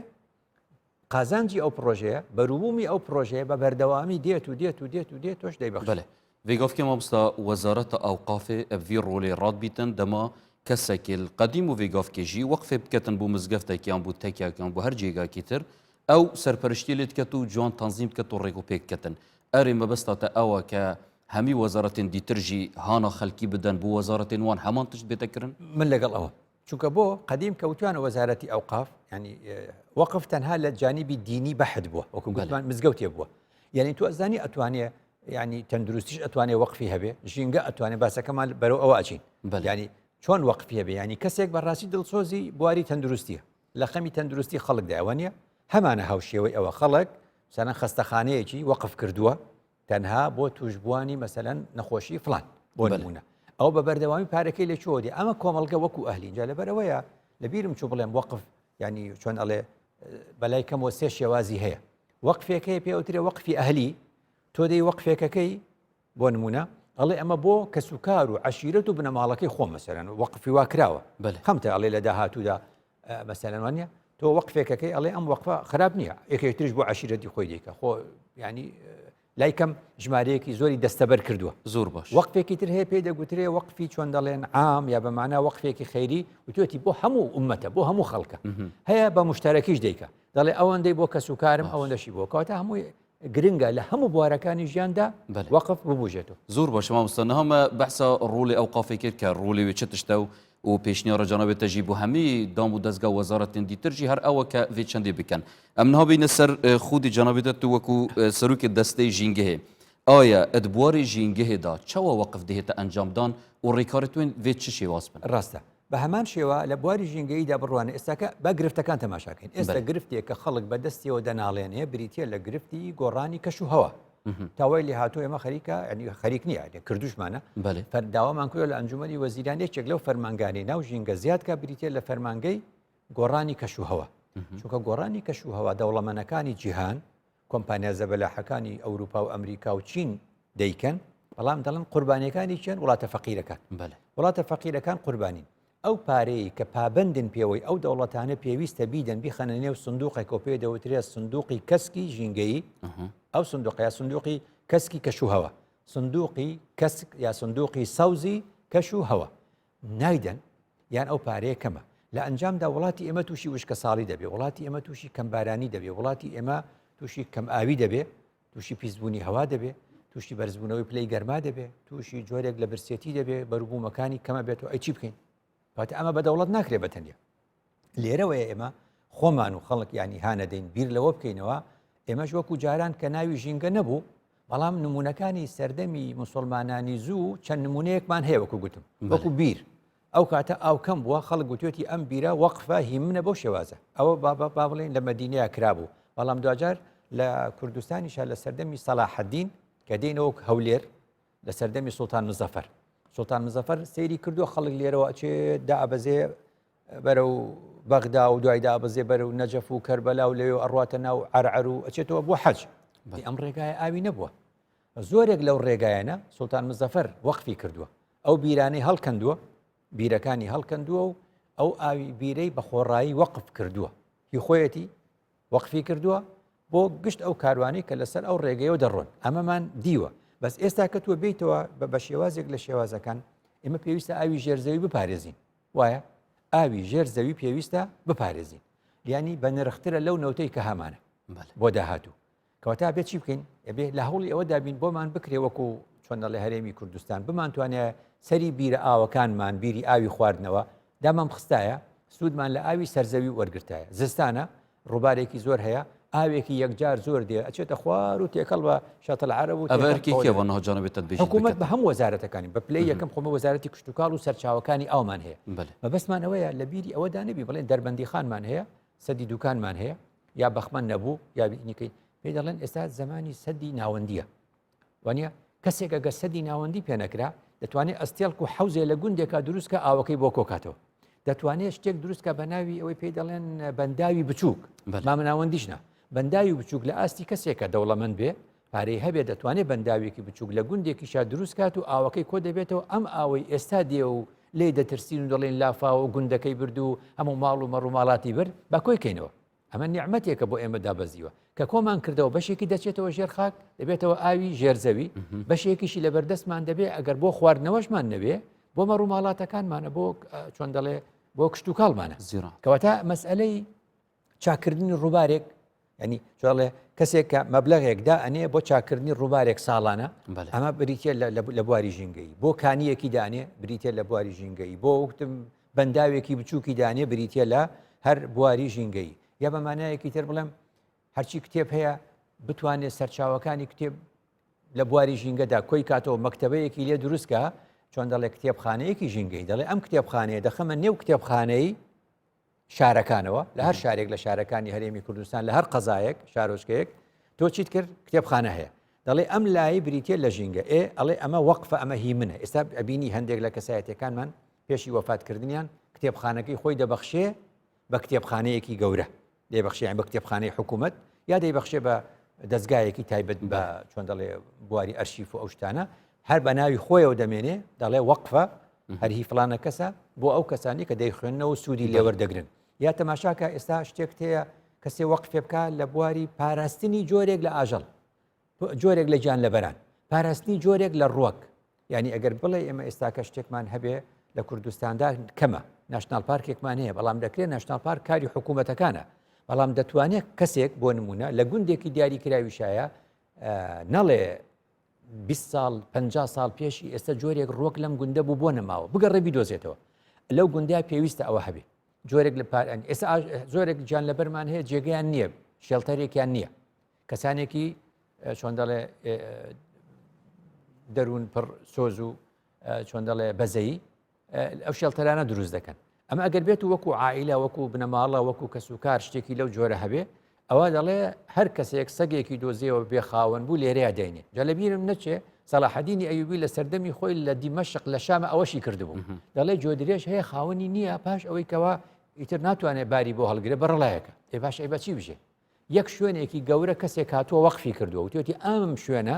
قازانجی ئەو پرۆژەیە بەروبوومی ئەو پرۆژەیە بە بەردەوامی دێت و دێت و دێت و دێت تۆش دەیبەخشێ وێگافکە مامۆستا وەزارەتە ئەوقافێ ئەڤی ڕۆڵێ ڕادبیتن دەما کەسێکی قەدیم و وێگافکێژی وەقفێ بکەتن بۆ مزگەفتێکیان بوو تەکیاکان بۆ هەر جێگاکی تر ئەو سەرپەرشتی لێت کەت و جوان تەنزیم بکەت و ڕێک و پێککەتن ئەرێ مەبەستاتە ئەوە کە هەمی وەزارەتێن دیترژی هانا خەلکی بدەن بۆ وەزارەتێن وان هەمان تشت بێتەکردن من لەگەڵ ئەوە چونکە بۆ قەدیم کەوتوانە وەزارەتی ئەوقاف ینی وەقف تەنها لە جانیبی دینی بەحد بووە وەکو گوتمان مزگەوتێ بووە یعنی تو ئەزانی ئەتوانێ ینی تەندروستیش ئەتوانێ وەقفی هەبێ ژینگە ئەتوانێ باسەکەمان بەرەو ئەوە ئەچین ینی چۆن وەقفی هەبێ ینی کەسێک بەڕاستی دڵسۆزی بواری تەندروستیە لە خەمی تەندروستی خەڵک داوە نیە هەمانە هاوشێوەی ئەوە خەڵک سەرەن خەستەخانەیەکی وەقف کردووە تەنها بۆ توشبوانی مەسەلەن نەخۆشی فلان بۆ نمونە ئەو بە بەردەوامی پارەکەی لە چۆ دێ ئەمە کۆمەڵگە وەکو ئەهلی جا لەبەرەوەیە لەبیرم چوو بڵێم وەقف ینی چۆن ئەڵێ بەلای کەمەوە سێ شێوازی هەیە وەقفێکەیە پێوترێ وەقفی ئەهلی تۆ دەی وەقفێکەکەی بۆ نمونە ئەڵێ ئەمە بۆ کەسوکار و عەشیرەت و بنەماڵەکەی خۆ مەسەلەن وەقفی وا کراوە خەمتە ئەڵێ لە داهاتوودا مەسەلەن وانە تۆ وەقفێکەکەی ئەڵێ ئەم وەقفە خراپ نییە یەکێکتریش بۆ عەشیرەتی خۆی دیکە خۆ ینی لای کەم ژمارەیەکی زۆری دەستەبەر کردووە زۆر باش وەقفێکی تر هەیە پێی دەگوترێ وەقفی چۆن دەڵێن عام یا بەمانە وەقفێکی خەیری وتوێتی بۆ هەموو ئومەتە بۆ هەموو خەڵکە هەیە بە مشتەرەکیش دیکە دەڵێ ئەوەندەی بۆ کەسوکارم ئەوەندەشی بۆ کەواتە هەمووی گرنگە لە هەموو بوارەکانی ژیاندا وەقف ببوژێتەوە زۆر باشە مامۆستا هەمە بەحسا ڕۆڵی ئەوقافێ کرد کە ڕۆڵی وێ چ تشتە و پێشنیارە جانەبێتەژی بۆ هەمی دام و دەستگا وەزارەتێن دیترژی هەر ئەوە کە vê چەندێ بکەن ئەم نابینە سەر خودی جانەبێتە وەکو سەرروکی دەستەی ژینگە هەیە ئایا ئەدبواری ژینگەهێدا چاوە وەقف دەهێتە ئەنجامدان و ڕێکارەتوێن vê چ شێواز بن ڕاستە بە هەمان شێوە لە بواری ژینگەییدا بڕوانە ئێستاکە بە گرفتەکان تەماشاکەین ئێستا گرفتێک کە خەڵک بەدەستیەوە دەناڵێنێ بریتە لە گرفتی گۆڕانی کەش و هەوا تاوای لێ هاتوو ئێمە خەریکە ینی خەریک نییە کردوشمانە داوامان کردوە لە ئەنجومەنی وەزیران یەکێک لەو فەرمانگانی ناو ژینگە زیادکە بریتە لە فەرمانگەی گۆڕانی کەش و هەوا چونکە گۆڕانی کەش و هەوا دەوڵەمەنەکانی جیهان کۆمپانیا زەبەلاحەکانی ئەوروپا و ئەمریکا و چین دەیکەن بەڵام دەڵن قوربانیەکانی چێن وڵاتە فەقیرەکان وڵاتە فەقیرەکان قوربانین ئەو پارەی کە پابندن پێوەی ئەو دەوڵەتانە پێویستە بیدەن بیخەنە نێو سندوقێک و پێ دەوترێت سندوقی کەسکی ژینگەیی ئەو سندوقی سندوقی کەسکی کەش و هەوا سندوقی کەسک یا سندوقی سەوزی کەش و هەوا نایدەن یان ئەو پارەیە کەمە لە ئەنجامدا وڵاتی ئێمە تووشی وشکە ساڵی دەبێ وڵاتی ئێمە تووشی کەمبارانی دەبێ وڵاتی ئێمە تووشی کەم ئاوی دەبێ تووشی پیسبوونی هەوا دەبێ تووشی بەرزبوونەوەی پلەی گەرما دەبێ تووشی جۆرێک لە برسێتی دەبێ بەروبوومەکانی کەمە بێت و ئەی چی بکەین کاتە ئەمە بە دەوڵەت ناکرێ بەتەنیا لێرەوەیە ئێمە خۆمان و خەڵک ینی هانەدەین بیر لەوە بکەینەوە ئێمەش وەکو جاران کە ناوی ژینگە نەبوو بەڵام نمونونەکانی سەردەمی مسلمانانی زوو چەند نمونەیەکمان هەیە وەکو گوتم وەکو بیر ئەو کاتە ئاوکەم بووە خەڵک گوتوێتی ئەم بیرە وەقفە هیمنە بۆ شێوازە ئەوە با بڵێن لە مەدینەیە کرابوو بەڵام دوجار لە کوردستانیشە لە سەردەمی سەلاحەدین کە دێنەوە هەولێر لە سەردەمی سوڵتان مزەفەر سوڵتان مزەفەر سەیری کردو خەڵک لێرەوە ئەچێ دابەزێ بەرە و بەغدا و دوای دابەزێ بەرە و نەجەف و کەربەلا و لەوێ ئەڕاتە ناو عەرعەر و ئەچێتەوە بۆ حەج ئەم ڕێگایە ئاوی نەبووە زۆرێک لەو ڕێگایانە سوڵتان مزەفەر وەقفی کردووە ئەو بیرانەی هەڵکەندووە بیرەکانی هەڵکەندووە و ئەو ئاوی بیرەی بە خۆڕایی وەقف کردووە هی خۆیەتی وەقفی کردووە بۆ گشت ئەو کاروانی کە لەسەر ئەو ڕێگەیەوە دەڕۆن ئەمەمان دیوە بەس ئێستا کە تۆ بیتەوە بە شێوازێک لە شێوازەکان ئێمە پێویستە ئاوی ژێرزەوی بپارێزین وایە ئاوی ژێرزەوی پێویستە بپارێزین یعنی بە نرخترە لەو نەوتەی کە هەمانە بۆ داهاتوو کەواتە بێت چی بکەین ئەبێ لە هەوڵی ئەوە دابین بۆمان بکرێ وەکو چۆن دەڵێ هەرێمی کوردستان بمانتوانێت سەری بیرە ئاوەکانمان بیری ئاوی خواردنەوە دامام خستایە سوودمان لە ئاوی سەرزەوی وەرگرتایە زستانە ڕووبارێکی زۆر هەیە ئاوێکی یەکجار زۆر دێ ئەچێتە خوار و تێکەڵ بە شەتەل عەرەب و حکوومەت بە هەموو وەزارەتەکانی بە پلەی یەکەم خۆمە وەزارەتی کشتتوکاڵ و سەرچاوەکانی ئەومان هەیە بەبەستمان ئەوەیە لە بیری ئەوەدا نەبی بڵێن دەربەندی خانمان هەیە سەدی دوکانمان هەیە یا بەخمەن نەبوو یا بینیکەی پێی دەڵێن ئێستا زمانی سەدی ناوەندیە وانە کەسێک ئەگە سەدی ناوەندی پێ نەکرا دەتوانێت ئەستێڵک و حەوزێ لە گوندێکا دروستکە ئاوەکەی بۆ کۆکاتەوە دەتوانێت شتێک دروستکە بە ناوی ئەوەی پێی دەڵێن بەنداوی بچووک مامناوەندیشنا بەنداوی بچووک لە ئاستی کەسێکە دەوڵەمەند بێ پارەی هەبێت دەتوانێت بەنداوێکی بچووک لە گوندێکیشا دروستکات و ئاوەکەی کۆ دەبێتەوە ئەم ئاوەی ئێستا دێ و لێ دەترسین و دەڵێن لافاوە و گوندەکەی برد و هەموو ماڵ و مەڕووماڵاتی برد بە کۆیکەینەوە ئەمە نیعمەتێکە بۆ ئێمە دابەزیوە کە کۆمان کردەوە بەشێکی دەچێتەوە ژێر خاک دەبێتەوە ئاوی ژێرزەوی بەشێکیشی لە بەردەستمان دەبێ ئەگەر بۆ خواردنەوەشمان نەبێ بۆ مەڕووماڵاتەکانمانە بۆ چۆن دەڵێ بۆ کشت و کاڵمانە کەواتە مەسئلەی چاکردنی ڕووبارێک ینی جاڵێ کەسێک کە مەبلەغێکدا ئەنێ بۆ چاکردنی ڕووبارێک ساڵانە ئەمە بریتە لە بواری ژینگەی بۆ کانیەکی دانێ بریتە لە بواری ژینگەی بۆ وتم بەنداوێکی بچووکی دانێ بریتە لە هەر بواری ژینگەی یا بەمانایەکی تر بڵێم هەرچی کتێب هەیە بتوانێت سەرچاوەکانی کتێب لە بواری ژینگەدا کۆی کاتەوە مەکتەبەیەکی لێ دروستکە چۆن دەڵێ کتێبخانەیەکی ژینگەی دەڵێ ئەم کتێبخانەیە دەخەمە نێو کتێبخانەی شارەکانەوە لە هەر شارێک لە شارەکانی هەرێمی کوردستان لە هەر قەزایەک شارۆچکەیەک تۆ چیت کرد کتێبخانە هەیە دەڵێ ئەم لای بریتە لە ژینگە ئەڵێ ئەمە وەقفە ئەمە هی منە ئێستا ئەبینی هەندێک لە کەسایەتەکانمان پێشی وەفاتکردنیان کتێبخانەکەی خۆی دەبەخشێ بە کتێبخانەیەکی گەورە دەیبەخشیان بە کتێبخانەی حکوومەت یا دەیبەخشێ بە دەستگایەکی تایبەت بە چۆن دەڵێ بواری ئەرشیف و ئەو شتانە هەر بە ناوی خۆیەوە دەمێنێ دەڵێ وەقفە هەرهی فلانە کەسە بۆ ئەو کەسانی کە دەیخوێنەوە سوودی لێوەردەگرن یا تەماشاکە ئێستا شتێک هەیە کەسێ وەقفێ بکە لە بواری پاراستنی جۆرێک لە ئاژەڵ جۆرێک لە گیان لەبەران پاراستنی جۆرێک لە ڕووەک ینی ئەگەر بڵێ ئێمە ئێستاکە شتێکمان هەبێ لە کوردستاندا کەمە ناشنال پارکێکمان هەیە بەڵام دەکرێت ناشنال پارک کاری حکوومەتەکانە بەڵام دەتوانێت کەسێک بۆ نمونە لە گوندێکی دیاریکراویشایە نەڵێ 20 ساڵ 50 ساڵ پێشی ئێستا جۆرێک ڕۆک لەم گوندە بوو بۆ نەماوە بگەڕێ بیدۆزێتەوە لەو گوندیا پێویستە ئەوە هەبێ جۆرێک لە پاران ئێستا زۆرێک گیان لەبەرمان هەیە جێگەیان نییە شێڵتەرێکیان نییە کەسانێکی چۆن دەڵێ دەروون پڕ سۆز و چۆن دەڵێ بەزەیی ئەو شێڵتەرانە دروست دەکەن ئەمە ئەگەر بێت و وەکو عائیلە وەکو بنەماڵە وەکو کەسوکار شتێکی لەو جۆرە هەبێ ئەوە دەڵێ هەر کەسێک سەگێکی دۆزیەوە بێ خاوەن بوو لێرەیە دەینێ جا لەبیرم نەچێ سەلاحەدینی ئەیوبی لە سەردەمی خۆی لە دیمەشق لە شامە ئەوەشی کردبوو دەڵێ جۆدرێژ هەیە خاوەنی نییە پاش ئەوەی کەوا ئیتر ناتوانێت باری بۆ هەڵگرێ بەڕڵایەکە ئێ باش ئەی بەچی بژێ یەک شوێنێکی گەورە کەسێک هاتووە وەقفی کردووە و توێتی ئەم شوێنە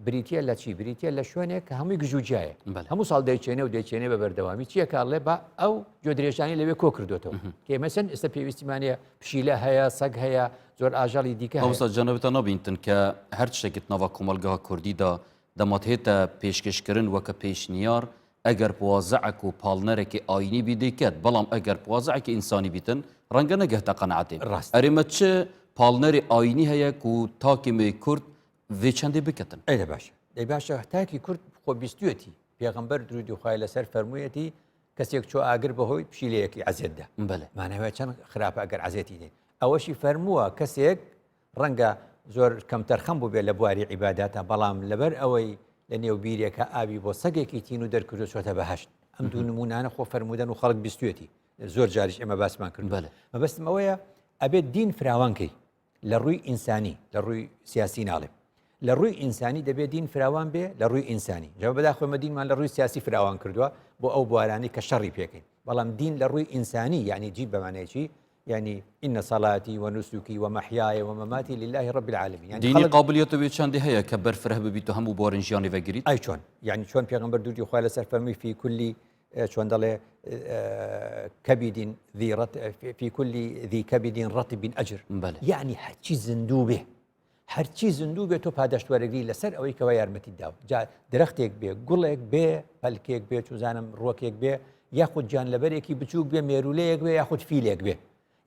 بریتە لە چی بریتە لە شوێنێک کە هەمووی گژوجایە هەموو ساڵ دەیچێنێ و دەیچێنێ بە بەردەوامی چیەکڵێ بە ئەو جۆدرێژانی لەوێ کۆ کردوێتەوە کە مەسەن ئێستا پێویستیمانەیە پشیلە هەیە سەگ هەیە زۆر ئاژەڵی دیکە ئەوستا جەنەبتە نبینتن کە هەر شتێکت ناوا کۆمەلگەها کوردیدا دەمەتهێتە پێشکەشکردن وەکە پێشنیار ئەگەر پوازعک و پاڵنەرێکی ئاینی بیدەکات بەڵام ئەگەر پوازعکی ئینسانی بیتن ڕەنگە نەگەهتە قەنەعەتێ ئەرێمە چ پاڵنەری ئاینی هەیە و تاکێمێ کورد vê çendê biketin. Ê baş. Ê başa hekî Kurd xwe bîstiyetî. Pêxember dirûdî xwe li ser fermûyetî kesek çû agir bihoy pişîleyekî ezet de. Bele. Manewe çend xirap eger ezetî dê. Ew jî fermûwa kesek renga zor kemterxem bû bê li buarî îbadata belam li ber ewey li nêwbîreka avî bo segekî tîn û derkiriyo çote beheşt. Em dû nimûnane xwe fermûden û xelk bîstiyetî. Zor carî em basman kirin. Bele. Me bestim ew ye ebê dîn firawankî. لە ڕووی ئینسانی لە ڕووی سیاسی ناڵێ لە ڕووی ئینسانی دەبێت دین فراوان بێ لە ڕووی ئینسانی جا بەداخۆمە دینمان لە ڕووی سیاسی فراوان کردووە بۆ ئەو بوارانی کە شەڕی پێکەین بەڵام دین لە ڕووی ئینسانی یعنی جی بەمانەیەکی يعني إن صلاتي ونسكي ومحياي ومماتي لله رب العالمين يعني ديني قابليته بيتشان دي هيا كبر فره ببيتو هم بورن جياني وغيريت أي شون يعني شون بيغمبر دوجي خوالة سرفرمي في كل شون ضل كبد ذي في كل ذي كبد رطب أجر بله. يعني هرشي زندوبه هرشي زندوبه تو پادشت ورقلي لسر أو يكوا يرمتي الداو جا درختك بيه قلك بيه بلكيك بيه شوزانم روكيك بيه ياخد جان لبريكي بتشوك بيه ميروليك بيه ياخد فيليك بيه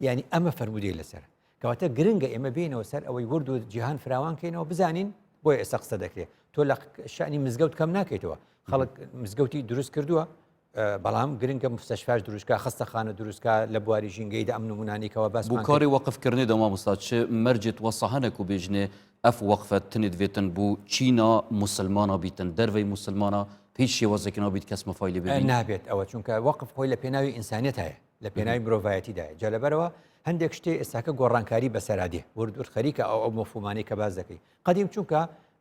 يعني أما فرمودي لسر كواتا جرينجا إما بينه وسر أو يوردو جيهان فراوان كينو بزانين بوي استقصد ذكري تقول شأني مزجوت كم ناكيتوا خلق مزجوتي دروس كردوا بلام جرينجا مستشفى دروس كا خاصة خانة دروس كا لبواري جينجيدا أمن مناني كوا بس بوكاري وقف كرني دوما مستادش مرجت وصحنك وبيجني أف وقفة تند فيتن بو تشينا مسلمانا بيتن دروي مسلمانا هیچ شێوازێکی نابێت کەس مەفایلی ببینێت نابێت ئەوە چونکە وەقف خۆی لە پێناوی ئینسانیەت هەیە لە پێناوی مرۆڤایەتیدایە جا لەبەرەوە هەندێک شتێ ئێستاکە گۆڕانکاری بەسەرادێ وردور خەریکە ئەو مەفهومانەی کە باز دەکەی قەدیم چونکە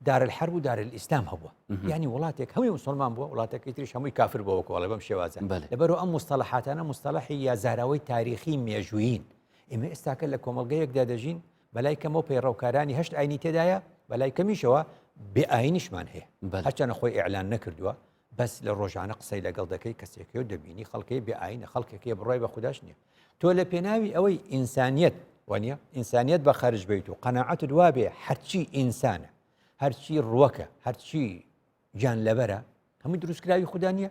دارالحەرب و دارالئیسلام هەبووە یعنی وڵاتێک هەمووی موسڵمان بووە وڵاتێکی تریش هەمووی کافر بووە کۆڵە بەم شێوازە لەبەرەوە ئەم مستەڵەحاتانە مستەڵەحی یا زاراوەی تاریخی مێژوویین ئێمە ئێستاکە لە کۆمەڵگەیەکدا دەژین بەلای کەمەوە پەیڕەوکارانی هەشت ئاینی تێدایە بەلای کەمیشەوە بێ ئاینیشمان هەیە هەرچەنە خۆی ئیعلان نەکردووە بس للرجعنا قصي لقلدكي كسيكيو دبيني خلقي بعين خلقك بروي بخداش نية تو لبيناوي أوي إنسانيت ونيا إنسانيت بخارج بيته قناعة دوابة هرشي إنسانة هرشي روكة هرشي جان لبرة هم يدرس كلاوي خدانية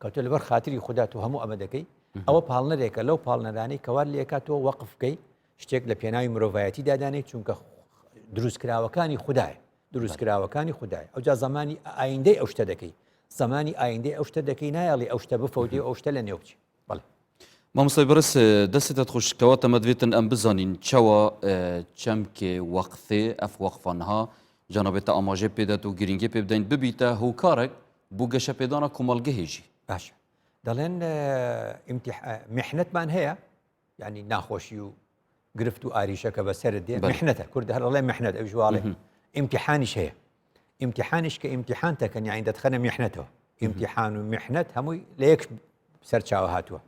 كاتو لبر خاطري خداتو همو أمدكي أو بالنا ريكا لو بالنا راني كوار ليكاتو وقف كي شتيك لبيناوي مروفايتي داداني چونك دروس كراوكاني خداي دروس كراوكاني خداي أو جا زماني آيندي أوشتدكي زمانی ئایندەی ئەو شتە دەکەی نایڵی ئەو شتە بفەوتی ئەو شتە لە نێو بچی بەڵێ مامۆستای بەرز دەستێتت خوشکەوە تەمەدوێتن ئەم بزانین چاوە چەمکێ وەقفێ ئەف وەقفانها جانابێتە ئاماژێ پێدات و گرنگی پێ بدەین ببیتە هۆکارێک بوو گەشە پێدانە کۆمەڵگەهێژی باشە دەڵێن میحنەتمان هەیە یعنی ناخۆشی و گرفت و ئاریشەکە بەسەرت دێ میحنەتە کورد هەر دەڵێ میحنەت ئەو ژواڵێ ئیمتیحانیش هەیە امتحانش كامتحان تكن يعني دخلنا محنته امتحان ومحنت هموي ليك سرچاو هاتوا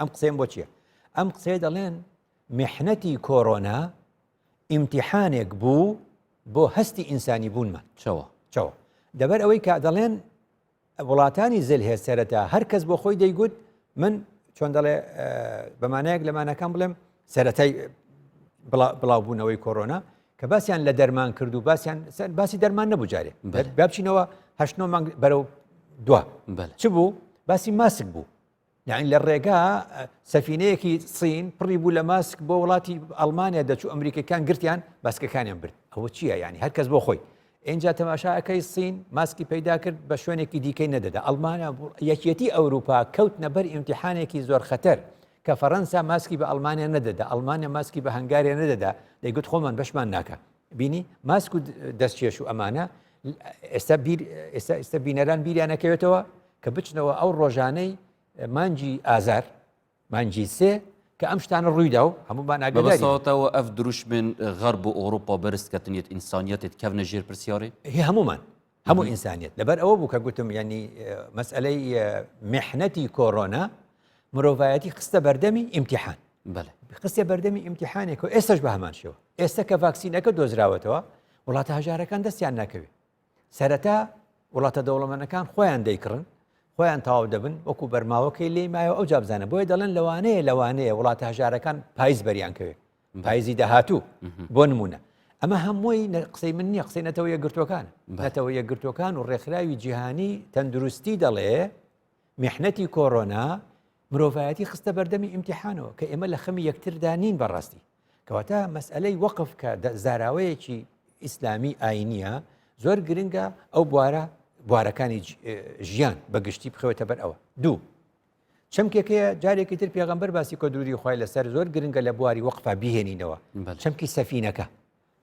ام قسم بوچيه ام قسيد لين محنتي كورونا امتحانك بو هستي انساني بون ما شوا دبر اوي كادلين ولاتاني زل هي سرتا هركز بو خوي ديقود من شلون دله بمعناك لما انا كان بلم سرتي بلا بونوي كورونا كباسيان لدرمان كردو باسي درمان نبو جاري بابشينوا هشنو مانگ برو دوا شبو باسي ماسك بو يعني للرقا سفينيكي صين بريبو لماسك بو ولاتي المانيا دچو امريكا كان قرتيان باسكا كان ينبرد هو تشيا يعني هركز بو خوي انجا تماشاكي الصين ماسكي بيدا كرد بشوينكي ديكي نددا المانيا يكيتي اوروبا كوت نبر امتحانيكي زور خطر كفرنسا ماسكي بألمانيا نددا ألمانيا ماسكي بهنغاريا نددا ديقول خومن بشمان ناكا بيني ماسكو دستشيشو أمانة استبينران بيري أنا كيوتوا كبتشنوا أو روجاني مانجي آزار مانجي سي كأمشتان الرويداو همو بان أقداري ببساطة وأف دروش من غرب أوروبا برست كتنية إنسانيات كيف جير برسياري هي همو إنسانيات لبر أوبو كقلتم يعني مسألة محنتي كورونا مرۆڤایەتی خستە بەردەمی ئیمتیحان خستە بەردەمی ئیمتیحانێک و ئێستش بە هەمان شێوە ئێستا کە ڤاکسینەکە دۆزراوەتەوە وڵاتە هەژارەکان دەستیان ناکەوێت سەرەتا وڵاتە دەوڵەمەندەکان خۆیان دەیکڕن خۆیان تەواو دەبن وەکو بەرماوەکەی لێی مایەوە ئەو جابزانە بۆیە دەڵێن لەوانەیە وڵاتە هەژارەکان پاییز بەریان کەوێت پاییزی داهاتوو بۆ نمونە ئەمە هەمووی قسەی من نییە قسەی نەتەوە یەکگرتوەکانە نەتەوە یەکگرتوەکان و ڕێکخراوی جیهانی تەندروستی دەڵێ میحنەتی کۆڕۆنا مرۆڤایەتی خستە بەردەمی ئیمتیحانەوە کە ئێمە لە خەمی یەکتردا نین بەڕاستی کەواتە مەسئلەی وەقف کە زاراوەیەکی ئیسلامی ئاینیە زۆر گرنگە ئەو بوارەکانی ژیان بەگشتی بخەوێتە بەر ئەوە دوو چەمکێکەیە جارێکی تر پێغەمبەر باسی کۆ درودی خوای لەسەر زۆر گرنگە لە بواری وەقفا بیهێنینەوە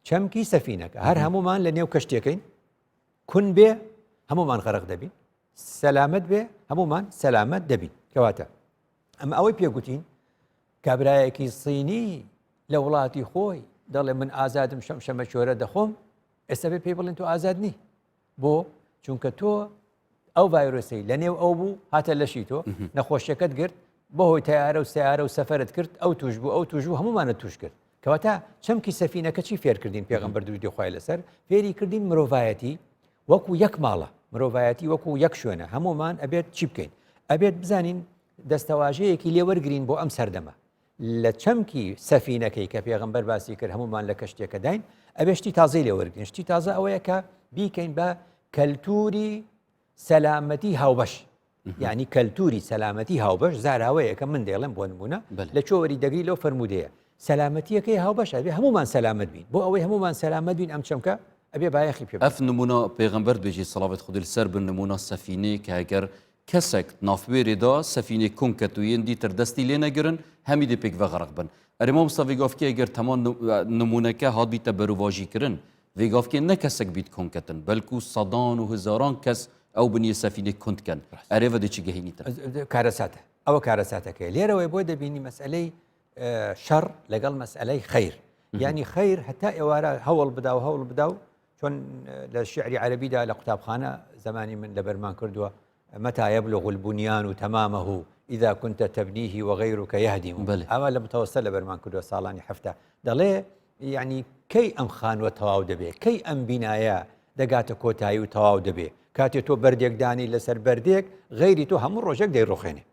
چەمکی سەفینەکە هەر هەمومان لە نێو کەشتێکین کون بێ هەمومان غەرق دەبین سەلامەت بێ هەمومان سەلامەت دەبین کەواتە ئەمە ئەوەی پێگوتین کابرایەکی سینی لە وڵاتی خۆی دەڵێ من ئازادم شەمە شۆرە دەخۆم ئێستا بێ پێی بڵێن تۆ ئازاد نی بۆ چونکە تۆ ئەو ڤایرۆسی لە نێو ئەو بوو هاتە لەشی تۆ نەخۆشیەکەت گرت بەهۆی تیارە و سیارە و سەفەرت کرد ئەو توش بوو ئەو توش بوو هەمومانە توش کرد کەواتە چەمکی سەفینەکە چی فێر کردین پێغەمبەر درودی خوای لەسەر فێری کردین مرۆڤایەتی وەکو یەک ماڵە مرۆڤایەتی وەکو یەک شوێنە هەمومان ئەبێت چی بکەین ئەبێت بزانین دەستەواژەیەکی لێوەرگرین بۆ ئەم سەردەمە لە چەمکی سەفینەکەی کە پێغەمبەر باسی کرد هەمومان لە کەشتێکە داین ئەبێ شتی تازەی لێوەرگرین شتی تازە ئەوەیە کە بیکەین بە کەلتوری سەلامەتی هاوبەش یعنی کەلتوری سەلامەتی هاوبەش زاراوەیە کە من دێڵم بۆ نمونە لە چۆوەری دەگری لەو فەرمودەیە سەلامەتیەکەی هاوبەش ئەبێ هەمومان سەلامەت بین بۆ ئەوەی هەمومان سەلامەت بین ئەم چەمکە ئەبێ بایەخی پێ ئەف نمونە پێغەمبەر بێژی سەڵاوەت خودی لەسەر بن نمونە سەفینەی کە ئەگەر کەسێک نافوێرێدا سەفینەی کوم کەتویەن دیتر دەستی لێ نەگرن هەمی دێ پێک ڤەغەرق بن ئەرێ مامۆستا ڤێگافکێ ئەگەر تەمان نمونەکە هات بیتە بەروواژیکردن ڤێگافکێ نە کەسێک بیت کۆنکەتن بەلکو سەدان و هزاران کەس ئەو بنیە سەفینەی کوندکەن ئەرێڤە دێکی گەهێنیتر کارەساتە ئەوە کارەساتەکەی لێرەوەی بۆ دەبینی مەسئلەی شەڕ لەگەڵ مەسئلەی خەیر یعنی خەیر هەتا ئێوارە هەوڵ بدا و هەوڵ بدا و چۆن لە شعری عەرەبیدا لە قوتابخانە زمانی من لەبەرمان کردووە متى يبلغ البنيان تمامه إذا كنت تبنيه وغيرك يهدم أما لە متوسط لەبەرمان کردووە ساڵانی هەفتە دەڵێ یعنی کەی ئەم خانوە تەواو دەبێ کەی ئەم بینایە دەگاتە کۆتایی و تەواو دەبێ کاتێ تۆ بەردێکدانی لەسەر بەردێک غەیری تۆ هەموو ڕۆژێک دەیڕوخێنێ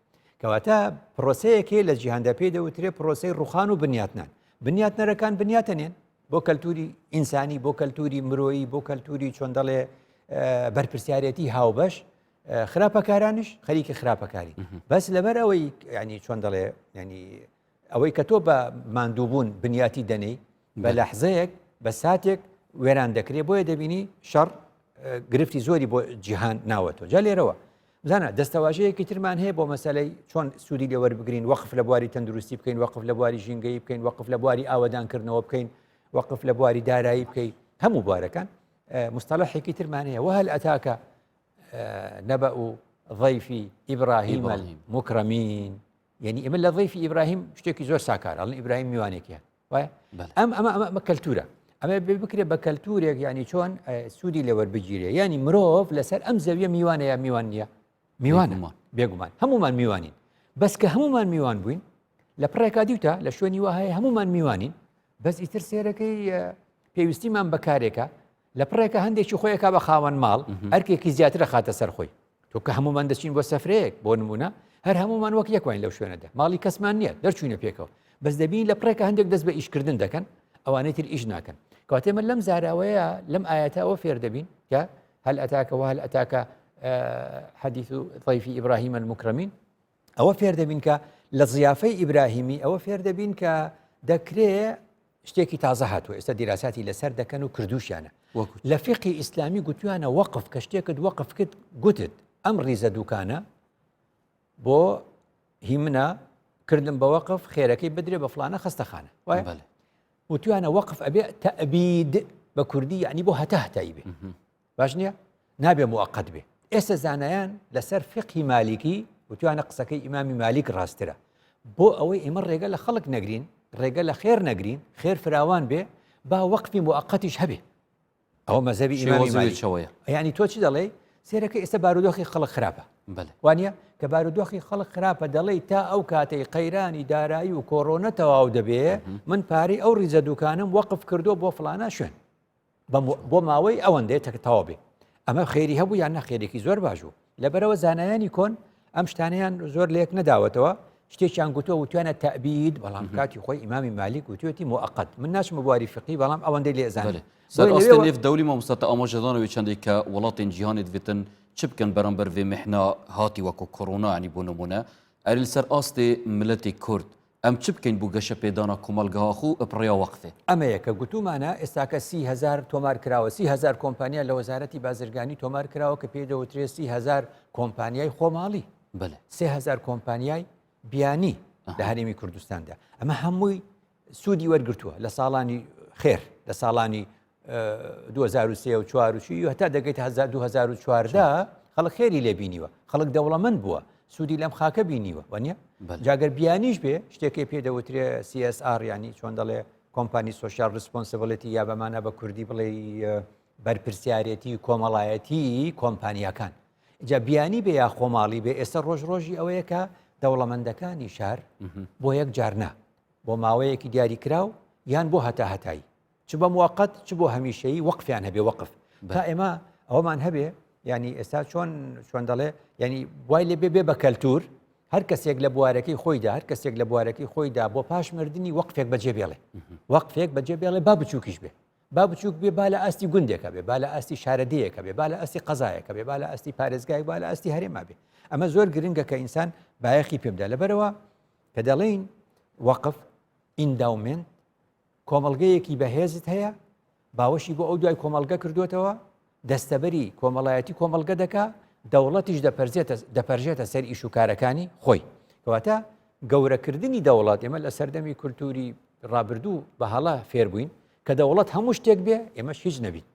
کەواتە پرۆسەیەکێ لە جیهاندا پێ دەوترێ پرۆسەی ڕوخان و بنیاتنان بنیاتنەرەکان بنیاتەنێن بۆ کەلتوری ئینسانی بۆ کەلتوری مرۆیی بۆ کەلتوری چۆن دەڵێ بەرپرسیارەتی هاوبەش خراپەکارانش خەریکی خراپەکاری بەس لەبەر ئەوەی ینی چۆن دەڵێ ینی ئەوەی کە تۆ بە ماندووبوون بنیاتی دەنەی بە لەحزەیەک بە ساتێک وێران دەکرێت بۆیە دەبینی شەڕ گرفتی زۆری بۆ جیهان ناوەتەوە جا لێرەوە بزانە دەستەواژەیەکی ترمان هەیە بۆ مەسەلەی چۆن سوودی لێوەربگرین وەقف لە بواری تەندروستی بکەین وەقف لە بواری ژینگەی بکەین وەقف لە بواری ئاوەدانکردنەوە بکەین وەقف لە بواری دارایی بکەین هەموو بوارەکان مستەڵەحێکی ترمان هەیە وهل ئەتاکە نبأ ضيف إبراهيم المكرمين يعني إما ضيف إبراهيم شتێکی زۆر ساکار ئەڵێن ئیبراهیم میوانێکیە وایە ئەمە کەلتورە ئەمە بکرێت بە کەلتورێک ینی چۆن سوودی لێوەربگیرێ ینی مرۆڤ لەسەر ئەم زەویە میوانە یا میوان نییە میوانە بێگومان هەمومان میوانین بەس کە هەمومان میوان بووین لە پڕێکا دیوتە لە شوێنی وهەیە هەمومان میوانین بەس ئیتر سێرەکەی پێویستیمان بەکارێکە لە پڕێکە هەندێکی خۆیەکە بە خاوەن ماڵ هەرکێکی زیاترە خاتە سەر خۆی تۆ کە هەمومان دەچین بۆ سەفرەیەک بۆ نمونە هەر هەمومان وەک یەکوین لەو شوێنەدا ماڵی کەسمان نییە دەرچوینە پێکەوە بەس دەبین لە پڕێکە هەندێک دەست بە ئیشکردن دەکەن ئەوانەی تر ئیش ناکەن کەواتێ من لەم زاراوەیە لەم ئاەتەوە فێر دەبین کە هەل ئەتاکە وهل ئەتاکە حەدیث ضیف ئیبراهیم المکرمین ئەوە فێر دەبین کە لە زیافەی ئیبراهیمی ئەوە فێر دەبین کە دەکرێت شتێکی تازە هاتووە ئێستا دیراساتی لەسەر دەکەن و کردوشیانە لە فقی ئیسلامی گوتویانە وەقف کە شتێکت وەقف کرد گوتت ئەم ڕیزە دوکانە بۆ هی منە کردم بە وەقف خێرەکەی بدرێ بە فلانە خەستەخانە وایە وتویانە وەقف ئەبێ تەبید بە کوردی یعنی بۆ هەتا هەتایی بێ باش نییە نابێ موقت بێ ئێستا زانایان لەسەر فقی مالیکی وتویانە قسەکەی ئیمامی مالیک ڕاسترە بۆ ئەوەی ئێمە ڕێگە لە خەڵک نەگرین ڕێگە لە خێر نەگرین خێر فراوان بێ با وەقفی موقتیش هەبێ ئەوە مەزەبی ئیمامی مالیک یعنی تۆ چی دەڵێ سێرەکە ئێستا بارودۆخی خەڵک خراپە وانە کە بارودۆخی خەڵک خراپە دەڵێ تا ئەو کاتەی قەیرانی دارایی و کۆڕۆنە تەواو دەبێ من پارەی ئەو ڕیزە دوکانم وەقف کردو بۆ فلانە شوێن بۆ ماوەی ئەوەندەیە تەواو بێ ئەمە خێری هەبوو یان نەخێرێکی زۆر باشوو لەبەرەوە زانایانی کۆن ئەم شتانیان زۆر لێک نەداوەتەوە شتێکیان گوتووە وتوانە تەبید بەڵام کاتی خۆی ئیمامی مالیک وتوێتی موقت من ناچمە بواری فقی بەڵام ئەوەندەی لێزانێ سەر ئەستە نێف دەولی مامۆستا ئاماژەدانەوەی چەندێک کە وڵاتین جیهانێت بێتن چ بکەن بەرامبەر vê mehna هاتی وەکو کۆڕۆنا ینی بۆ نمونە ئەریل سەر ئاستێ ملەتی کورد ئەم چ بکەین بوو گەشە پێدانا کۆمەلگەها خو ئەپڕیا وەقفێ ئەمەیە کە گوتومانە ئێستاکە 30,000 تۆمار کراوە 30,000 کۆمپانیا لە وەزارەتی بازرگانی تۆمار کراوە کە پێدەوترێت 30,000 کۆمپانیای خۆماڵی 3,000 کۆمپانیای بیانی لە هەرێمی کوردستاندا ئەمە هەمووی سوودی وەرگرتووە لە ساڵانی خێر لە ساڵانی 2003 و 4 هەتا دەگەیت 2014 خەڵک خێری لێ بینیوە خەڵک دەوڵەمەند بووە سوودی لەم خاکە بینیوە وانە جاگەر بیانیش بێ شتێکی پێدەوترێ CSR ینی چۆن دەڵێ کۆمپانی سوشال ریسپۆنسیبڵیتی یا بەمانە بە کوردی بڵێ بەرپرسیارەتی کۆمەڵایەتی کۆمپانیەکان جا بیانی بێ یا خۆماڵی بێ ئێستا ڕۆژی ئەوەیە کە دەوڵەمەندەکانی شار بۆ یەک جارنا بۆ ماوەیەکی دیاریکراو یان بۆ هەتایی چ بە موقت چ بۆ هەمیشەیی وەقفیان هەبێ وەقف تا ئێمە ئەوەمان هەبێ ینی ئێستا چۆن دەڵێ ینی وای لێ بێ بە کەلتور هەر کەسێک لە بوارەکەی خۆیدا هەر کەسێک لە بوارەکەی خۆیدا بۆ پاش مردنی وەقفێک بەجێ بێڵێ وەقفێک بەجێ بێڵێ با بچووکیش بێ با بچووک بێ با لە ئاستی گوندێکە بێ با لە ئاستی شارەدەیەکە بێ با لە ئاستی قەزایەکە بێ با لە ئاستی پارێزگای با لە ئاستی هەرێما بێ ئەمە زۆر گرنگە کە ئینسان بایەخی پێبدا لەبەرەوە کە دەڵێن وەقف ئینداومنت کۆمەڵگەیەکی بەهێزت هەیە باوەشی بۆ ئەو دوای کۆمەڵگە کردوێتەوە دەستەبەری کۆمەڵایەتی کۆمەڵگە دەکا دەوڵەتیش دەپەرژێتە سەر ئیش و کارەکانی خۆی کەواتە گەورەکردنی دەوڵات ئێمە لە سەردەمی کولتوری ڕابردوو بە هەڵا فێر بووین کە دەوڵەت هەموو شتێک بێ ئێمەش هیچ نەبین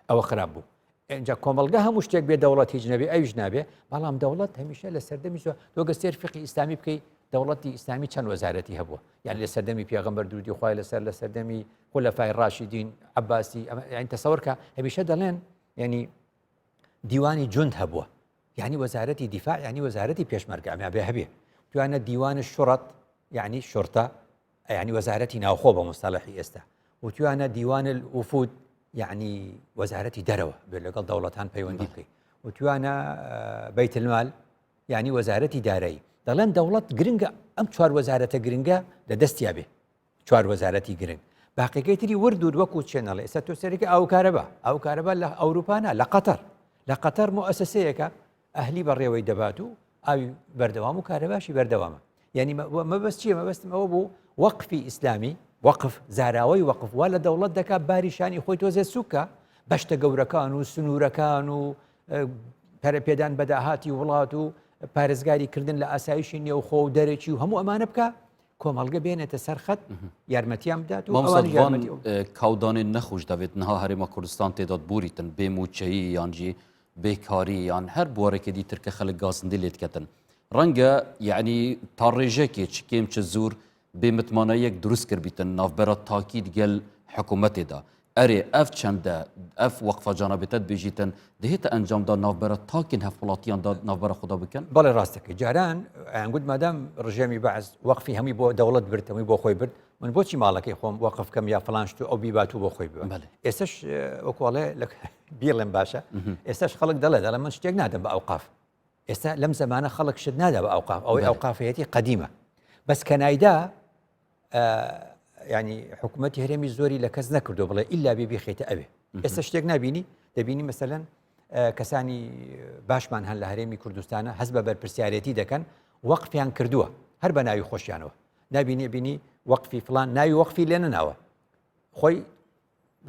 ئەوە خراپ بوو اینجا کۆمەڵگە هەموو شتێک بێ دەوڵەت هیچ نەبێ ئەویش نابێ بەڵام دەوڵەت هەمیشە لە سەردەمی تۆگە سێر فقی ئیسلامی بکەی دەوڵەتی ئیسلامی چەند وەزارەتی هەبووە یان لە سەردەمی پێغەمبەر درودی خوای لەسەر لە سەردەمی خولەفای ڕاشیدین عەباسی یعنی تەسەوەر کە هەمیشە دەڵێن ینی دیوانی جوند هەبووە یعنی وەزارەتی دیفاع یعنی وەزارەتی پێشمەرگە بێ هەبێ توانە دیوانە شوڕەت یعنی شورتە یعنی وەزارەتی ناوخۆ بە مستەلەحی ئێستا وتوانە دیوانە الوفود یعنی وەزارەتی دەرەوە بێ لەگەڵ دەوڵەتان پەیوەندی بکەیت وتوانە بەیت المال یعنی وەزارەتی دارایی دەڵێن دەوڵەت گرنگە ئەم چوار وەزارەتە گرنگە لە دەستیا بێ چوار وەزارەتی گرنگ باقیەکەی تری وردود وەکو چێنەڵێ ئێستا تۆ سەرێکی ئەو کارەبا لە ئەوروپانە لە قەتەر مؤسسەیەکە ئەهلی بەڕێوەی دەبات و ئاوی بەردەوام و کارەباشی بەردەوامە یعنی مەبەست چییە مەبەستم ئەوە بوو وەقفی ئیسلامی وەقف زاراوەی وەقف وا لە دەوڵەت دەکات باریشانی خۆی تۆزێ سووکە بەشتە گەورەکان و سنوورەکان و پەرەپێدان بەداهاتی وڵات و پارێزگاریکردن لە ئاسایشی نێوخۆ و دەرەکی و هەموو ئەمانە بکە کۆمەڵگە بێنێتە سەرخەت یارمەتیان بدات و کاودانێ نەخۆش دەبێت نها هەرێمە کوردستان تێدات بوریتن بێموچەیی یانجی بێکاری یان هەر بوارێکی دیتر کە خەڵک گازندی لێتکەتن ڕەنگە یعنی تا ڕێژێکێ چ کێم چ زۆر بێمتمانەیەک دروست کردبیتن ناوبەرە تاکید گەل حکوومەتێدا ئەرێ ئەف چەندە ئەف وەقفە جانابێتت بێژیتن دەهێتە ئەنجامدا ناوبەرە تاکین هەفوڵاتیاندا ناوبەرە خۆدا بکەن بەڵێ ڕاستەکەی جاران ئەنگوت مادام ڕژێمی بەعز وەقفی هەمی بۆ دەوڵەت برتەوەی بۆ خۆی برد من بۆچی ماڵەکەی خۆم وەقفکەم یا فلانشت و ئەو بیبات و بۆ خۆی بوە ئێستش وەکوڵێ بیڵێم باشە ئێستش خەڵک دەڵێ من شتێک نادەم بە ئەوقاف ئێستا لەم زمانە خەڵک شت نادا بە ئەوقاف ئەوەی ئەوقافەتی قەدیمە بەس کەنایدا ینی حکوومەتی هەرێمی زۆری لە کەس نەکردو بڵێ ئیلا بێبی خێتە ئەوێ ئێستا شتێک نبینی دەبینی مەسەلەن کەسانی باشمان هەن لە هەرێمی کوردستانە هەست بە بەرپرسیارەتی دەکەن وەقفیان کردووە هەر بە ناوی خۆشیانەوە نبینی بینی وەقفی فلان ناوی وەقفی لێ نەناوە خۆی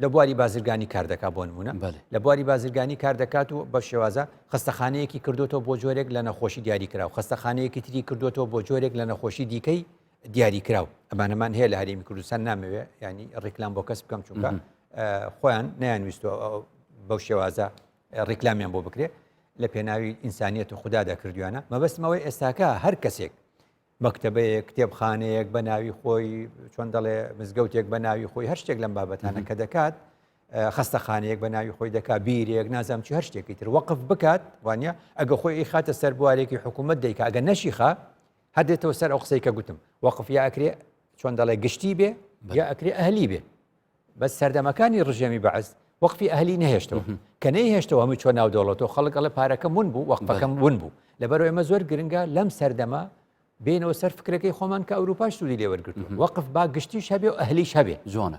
لە بواری بازرگانی کار دەکات بۆ نمونە لە بواری بازرگانی کار دەکات و بە شێوازە خستەخانەیەکی کردوتەوە بۆ جۆرێک لە نەخۆشی دیاری کراوە خستەخانەیەکی تری کردوتەوە بۆ جۆرێک لە نەخۆشی دیکەی دیاری کراو ئەمانەمان هەیە لە هەرێمی کوردستان نامەوێ ینی ڕیکلام بۆ کەس بکەم چونکە خۆیان نەیانویستوە بەو شێوازە ڕیکلامیان بۆ بکرێ لە پێناوی ئینسانیەت و خوددا دەکردویانە مەبەستمەوەی ئێستاکە هەر کەسێک مەکتەبەیەک کتێبخانەیەک بە ناوی خۆی چۆن دەڵێ مزگەوتێک بە ناوی خۆی هەر شتێک لەم بابەتانە کە دەکات خستەخانەیەک بە ناوی خۆی دەکات بیرێک نازام چی هەر شتێکی تر وەقف بکات وانە ئەگە خۆی خاتە سەر بوارێکی حکوومەت دەیکە ئەگە نەشیخە هەردێتەوە سەر ئەو قسەی کە گوتم وەقف یا ئەکرێ چۆن دەڵێ گشتی بێ یا ئەکرێ ئەهلی بێ بەس سەردەمەکانی ڕژێمی بەعز وەقفی ئەهلی نەهێشتەوە کە نەیهێشتەوە هەمووی چۆن ناو دەوڵەتەوە خەڵک ئەڵێ پارەکەم ون بوو وەقفەکەم ون بوو لەبەرەوە ئێمە زۆر گرنگە لەم سەردەما بێنەوە سەر فکرەکەی خۆمان کە ئەوروپاش سوودی لێوەرگرتووە وەقف با گشتیش هەبێ و ئەهلیش هەبێ جوانە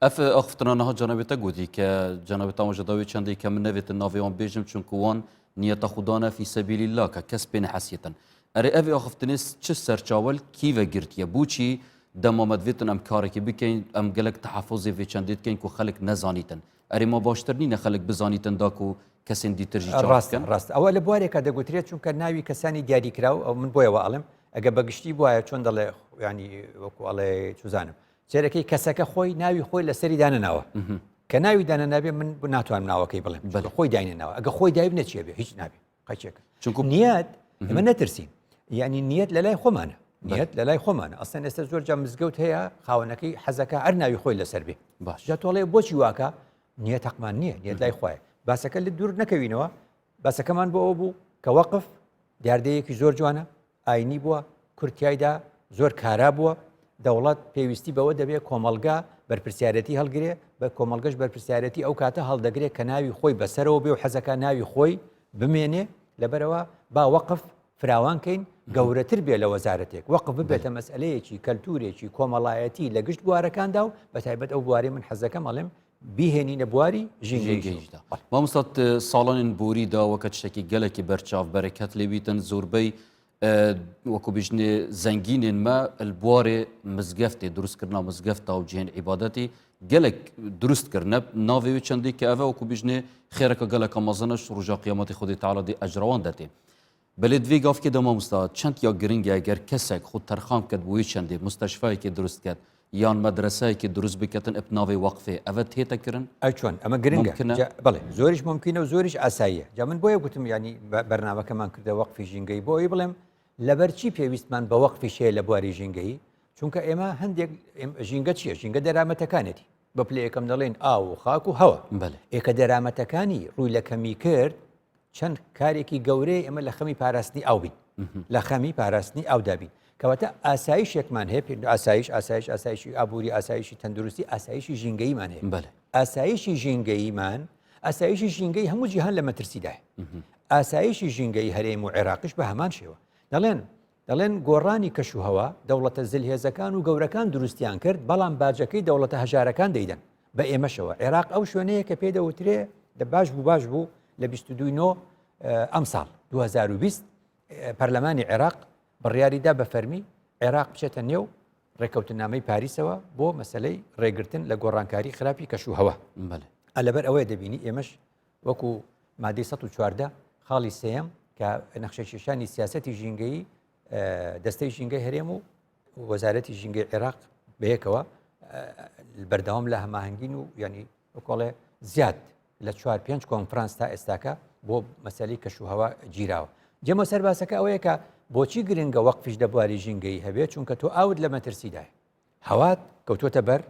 ئەف ئەخفتنانەها جانەبێتە گوتی کە جانەبێتان وەژەداوی چەندێک کە من نەوێتن ناوێوان بێژم چونکە وان نیەتە خوددانە فی سەبیلی الله کە کەس پێ نەحەسیەتن ئەرێ ئەوێ ئەخفتنیس چ سەرچاوەل کیڤە گرتیە بووچی دەمامەدوێتن ئەم کارێکی بکەین ئەم گەلک تەحەفوزی vê چەندێت بکەین و خەڵک نەزانیتن ئەرێ ما باشتر نینە خەڵک بزانیتن داک و کەسێن دیترژی ڕاست ئەوە لە بوارێکە دەگوترێت چونکە ناوی کەسانی دیاریکراو ئەو من بۆیەوە ئەڵم ئەگە بەگشتی بواە چۆن دەڵێ ینی وەکو ئەڵێ چوزانم جێرەکەی کەسەکە خۆی ناوی خۆی لەسەری دانەناوە کە ناوی دانە نابێ من ناتوانم ناوەکەی بڵێم خۆی داینێناوە ئەگە خۆی دایب نەچێ بێ هیچ نابێ قەچێکە چونکە نیەت ئەمە نەترسین یعنی نیەت لە لای خۆمانە نیەت لە لای خۆمانە ئەستان ئێستا زۆر جا مزگەوت هەیە خاوەنەکەی حەزەکە هەر ناوی خۆی لەسەر بێ باش جا تۆڵێ بۆچی واکە نیەت تەقمان نییە نیەت لای خۆیە باسەکە لە دوور نەکەوینەوە باسەکەمان بۆ ئەوە بوو کە وەقف دیاردەیەکی زۆر جوانە ئاینی بووە کورتایدا زۆر کارا بووە دەوڵەت پێویستی بەوە دەبێت کۆمەلگا بەرپرسیارەتی هەڵگرێ بە کۆمەلگەش بەرپرسیارەتی ئەو کاتە هەڵدەگرێت کە ناوی خۆی بەسەرەوە بێ و حەزەکە ناوی خۆی بمێنێ لەبەرەوە با وەقف فراوانکەین گەورەتر بێ لە وەزارەتێک وەقف ببێتە مەسئلەیەکی کەلتورێکی کۆمەڵایەتی لە گشت بوارەکاندا و بەتایبەت ئەو بوارەی من حەزەکەم ئەڵێم بیهێنینە بواری ژینگەیشدا مامۆستا ساڵانên بوریدا وەکە شتێکی gelekî berçav bereket lêbîtin zorbey وەکو بژنێ زەنگینên me li buwarê mizgeftê durustkirina mizgefta û cihên îbadetê gelek durustkirine navê wê çendê ke ev e wekû bîjnê xêreka geleka mezin ji roja qiyametê Xwedê Teala dê ecrawan detê. Belê divê gavkê de mamosta çend ya giring e eger kesek xwe terxam ket bû wê çendê musteşfayekê durust ket yan medreseyekê durust biketin eb navê waqfê ev tête kirin ئەی چۆن ئەمە گرنگە بڵێ زۆریش ممکنە و زۆریش ئاساییە جا من بۆیە گوتم ینی بەرنامەکەمان کردە وەقفی ژینگەی بۆی بڵێم لەبەرچی پێویستمان بە وەقفی شەیە لە بواری ژینگەی چونکە ئێمە هەندێک ژینگە چییە ژینگە دەرامەتەکانێتی بە پلە یەکەم دەڵێن ئاو و خاک و هەوە ئێکە دەرامەتەکانی ڕووی لە کەمی کرد چەند کارێکی گەورەی ئەمە لە خەمی پاراستنی ئاو بین لە خەمی پاراستنی ئاو دابین کەواتە ئاسایشێکمان هەیە ئاسایشی ئابووری ئاسایشی تەندروستی ئاسایشی ژینگەیمان هەیە ئاسایشی ژینگەیمان ئاسایشی ژینگەی هەموو جیهان لە مەترسیدایە ئاسایشی ژینگەی هەرێم و عێراقیش بە هەمان شێوە دەڵێن گۆڕانی کەشوهەوە دەوڵەتە زلهێزەکان و گەورەکان دروستیان کرد بەڵام باجەکەی دەوڵەتە هەژارەکان دەیدەن بە ئێمەشەوە عێراق ئەو شوێنەیە کە پێدەوترێ دە باش بوو لە 22 ئەم ساڵ 2020 پەرلەمانی عێراق بڕیاریدا بە فەرمی عێراق بچێتە نێو ڕێکەوتنامەی پاریسەوە بۆ مەسلەی ڕێگرتن لە گۆڕانکاری خراپی کەشوهەوە لەبەر ئەوەیە دەبینی ئێمەش وەکو مادەی 114 خاڵی سێەم کە نەخشەکێشانی سیاسەتی ژینگەی دەستەی ژینگەی هەرێم و وەزارەتی ژینگەی عێراق بەیەکەوە بەردەوام لە هەماهنگین و ینی وەکۆڵێ زیاد لە 4-5 کۆنفرانس تا ئێستاکە بۆ مەسەلەی کەشوهەوە گیراوە جەمە سەرباسەکە ئەوەیە کە بۆچی گرنگە وەقفیش لە بواری ژینگەی هەبێت چونکە تۆ ئاوت لە مەترسیدایە هەوات کەوتۆتە بەر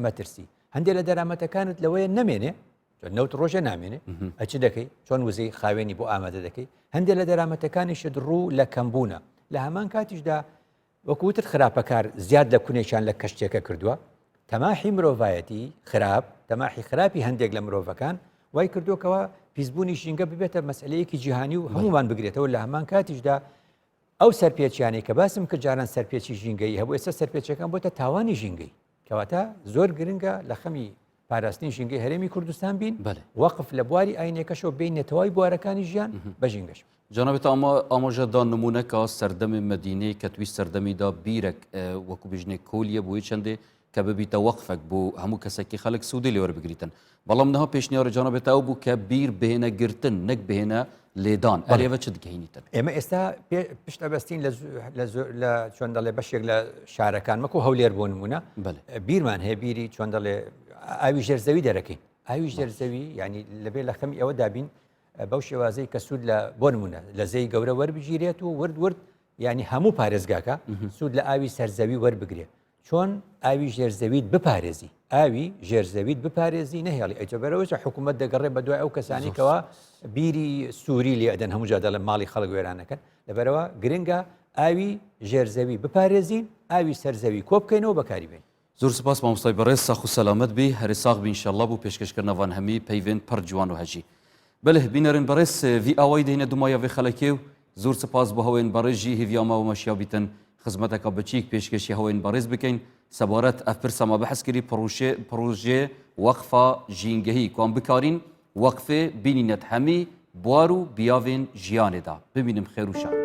مەترسی هەندێک لە دەرامەتەکانت لەوەیە نەمێنێ نەوت ڕۆژە نامێنێ ئەچ دەکەی چۆن وزەی خاوێنی بۆ ئامادە دەکەی هەندێک لە دەرامەتەکانیشت ڕوو لە کەمبوونە لە هەمان کاتیشدا وەکوتت خراپەکار زیاد لە کونێکیان لە کەشتێکە کردووە تەماحی مرۆڤایەتی خراپ تەماحی خراپی هەندێک لە مرۆڤەکان وای کردوکەوە پیسبوونی ژینگە ببێتە مەسئلەیەکی جیهانی و هەمومان بگرێتەوە لە هەمان کاتیشدا ئەو سەرپێچیانەی کە باسم کە جاران سەرپێکی ژینگەی هەبوو ئێستا سەرپێچەکان بۆتە تاوانی ژینگەی کەواتە زۆر گرنگە لە خەمی پاراستنی ژینگەی هەرێمی کوردستان بین وەقف لە بواری ئاینێکەشەوە بینێتەوەی بوارەکانی ژیان بە ژینگەش جانابێت ئاماژەدا نمونونەکە سەردەمی مەدینەی کە توی سەردەمیدا بیرێک وەکو بژنێ کۆلیە بۆی چەندێ کە ببیتە وەقفێک بۆ هەموو کەسێکی خەڵک سوودی لێوە بگریتن بەڵام نەها پێشنیارە جانابێت ئەو بوو کە بیر بهێنە گرتن نەک بهێنە لێدان ئەرێوە چ دگەینیتن ئێمە ئێستا پشتە بەستین لە چۆن دەڵێ بەشێک لە شارەکان مەکو هەولێر بۆ نمونە بیرمان هەیە بیری چۆن دەڵێ ئاوی ژێرزەوی دەرەکەین ئاوی ژێرزەوی ینی لەبێ لە خەمی ئەوە دابین بەو شێوازەی کە سوود لە بۆ نمونە لە زەی گەورە وەربگیرێت و ورد ینی هەموو پارێزگاکە سوود لە ئاوی سەرزەوی وەربگرێت چۆن ئاوی ژێرزەویت بپارێزی ئاوی ژێرزەویت بپارێزی نەهێڵی ئەجەبەرەوەش حکوومەت دەگەڕێ بە دوای ئەو کەسانی کەەوە بیری سووری لێ ئەدەن هەموو جادە لە ماڵی خەڵک وێرانەکەن لەبەرەوە گرنگە ئاوی ژێرزەوی بپارێزین ئاوی سەرزەوی کۆ بکەینەوە بەکاری بین زۆر سپاس مامۆستای بەڕێز ساخ و سەلامەت بی هەرێ ساغ بی ئینشەڵڵا بۆ پێشکەشکردنەوان هەمی پەیوێن پڕ جوان و هەژی بەڵێ بینەرن بەڕێز ڤی ئاوای دەینە دومایە vê xelekê و زۆر سپاس بۆ هەوێن بەڕێژی هیڤیاما و مەشیا بیتن خزمەتەکە بچیک پێشکەشی هەوێن بەڕێز بکەین سەبارەت ئەف پرسەما بەحەزکردی پڕۆژێ وەقفا ژینگەهی کوان بکارین وەقفێ بینینەت هەمی بوار و بیاوێن ژیانێدا ببینم خێر و شاد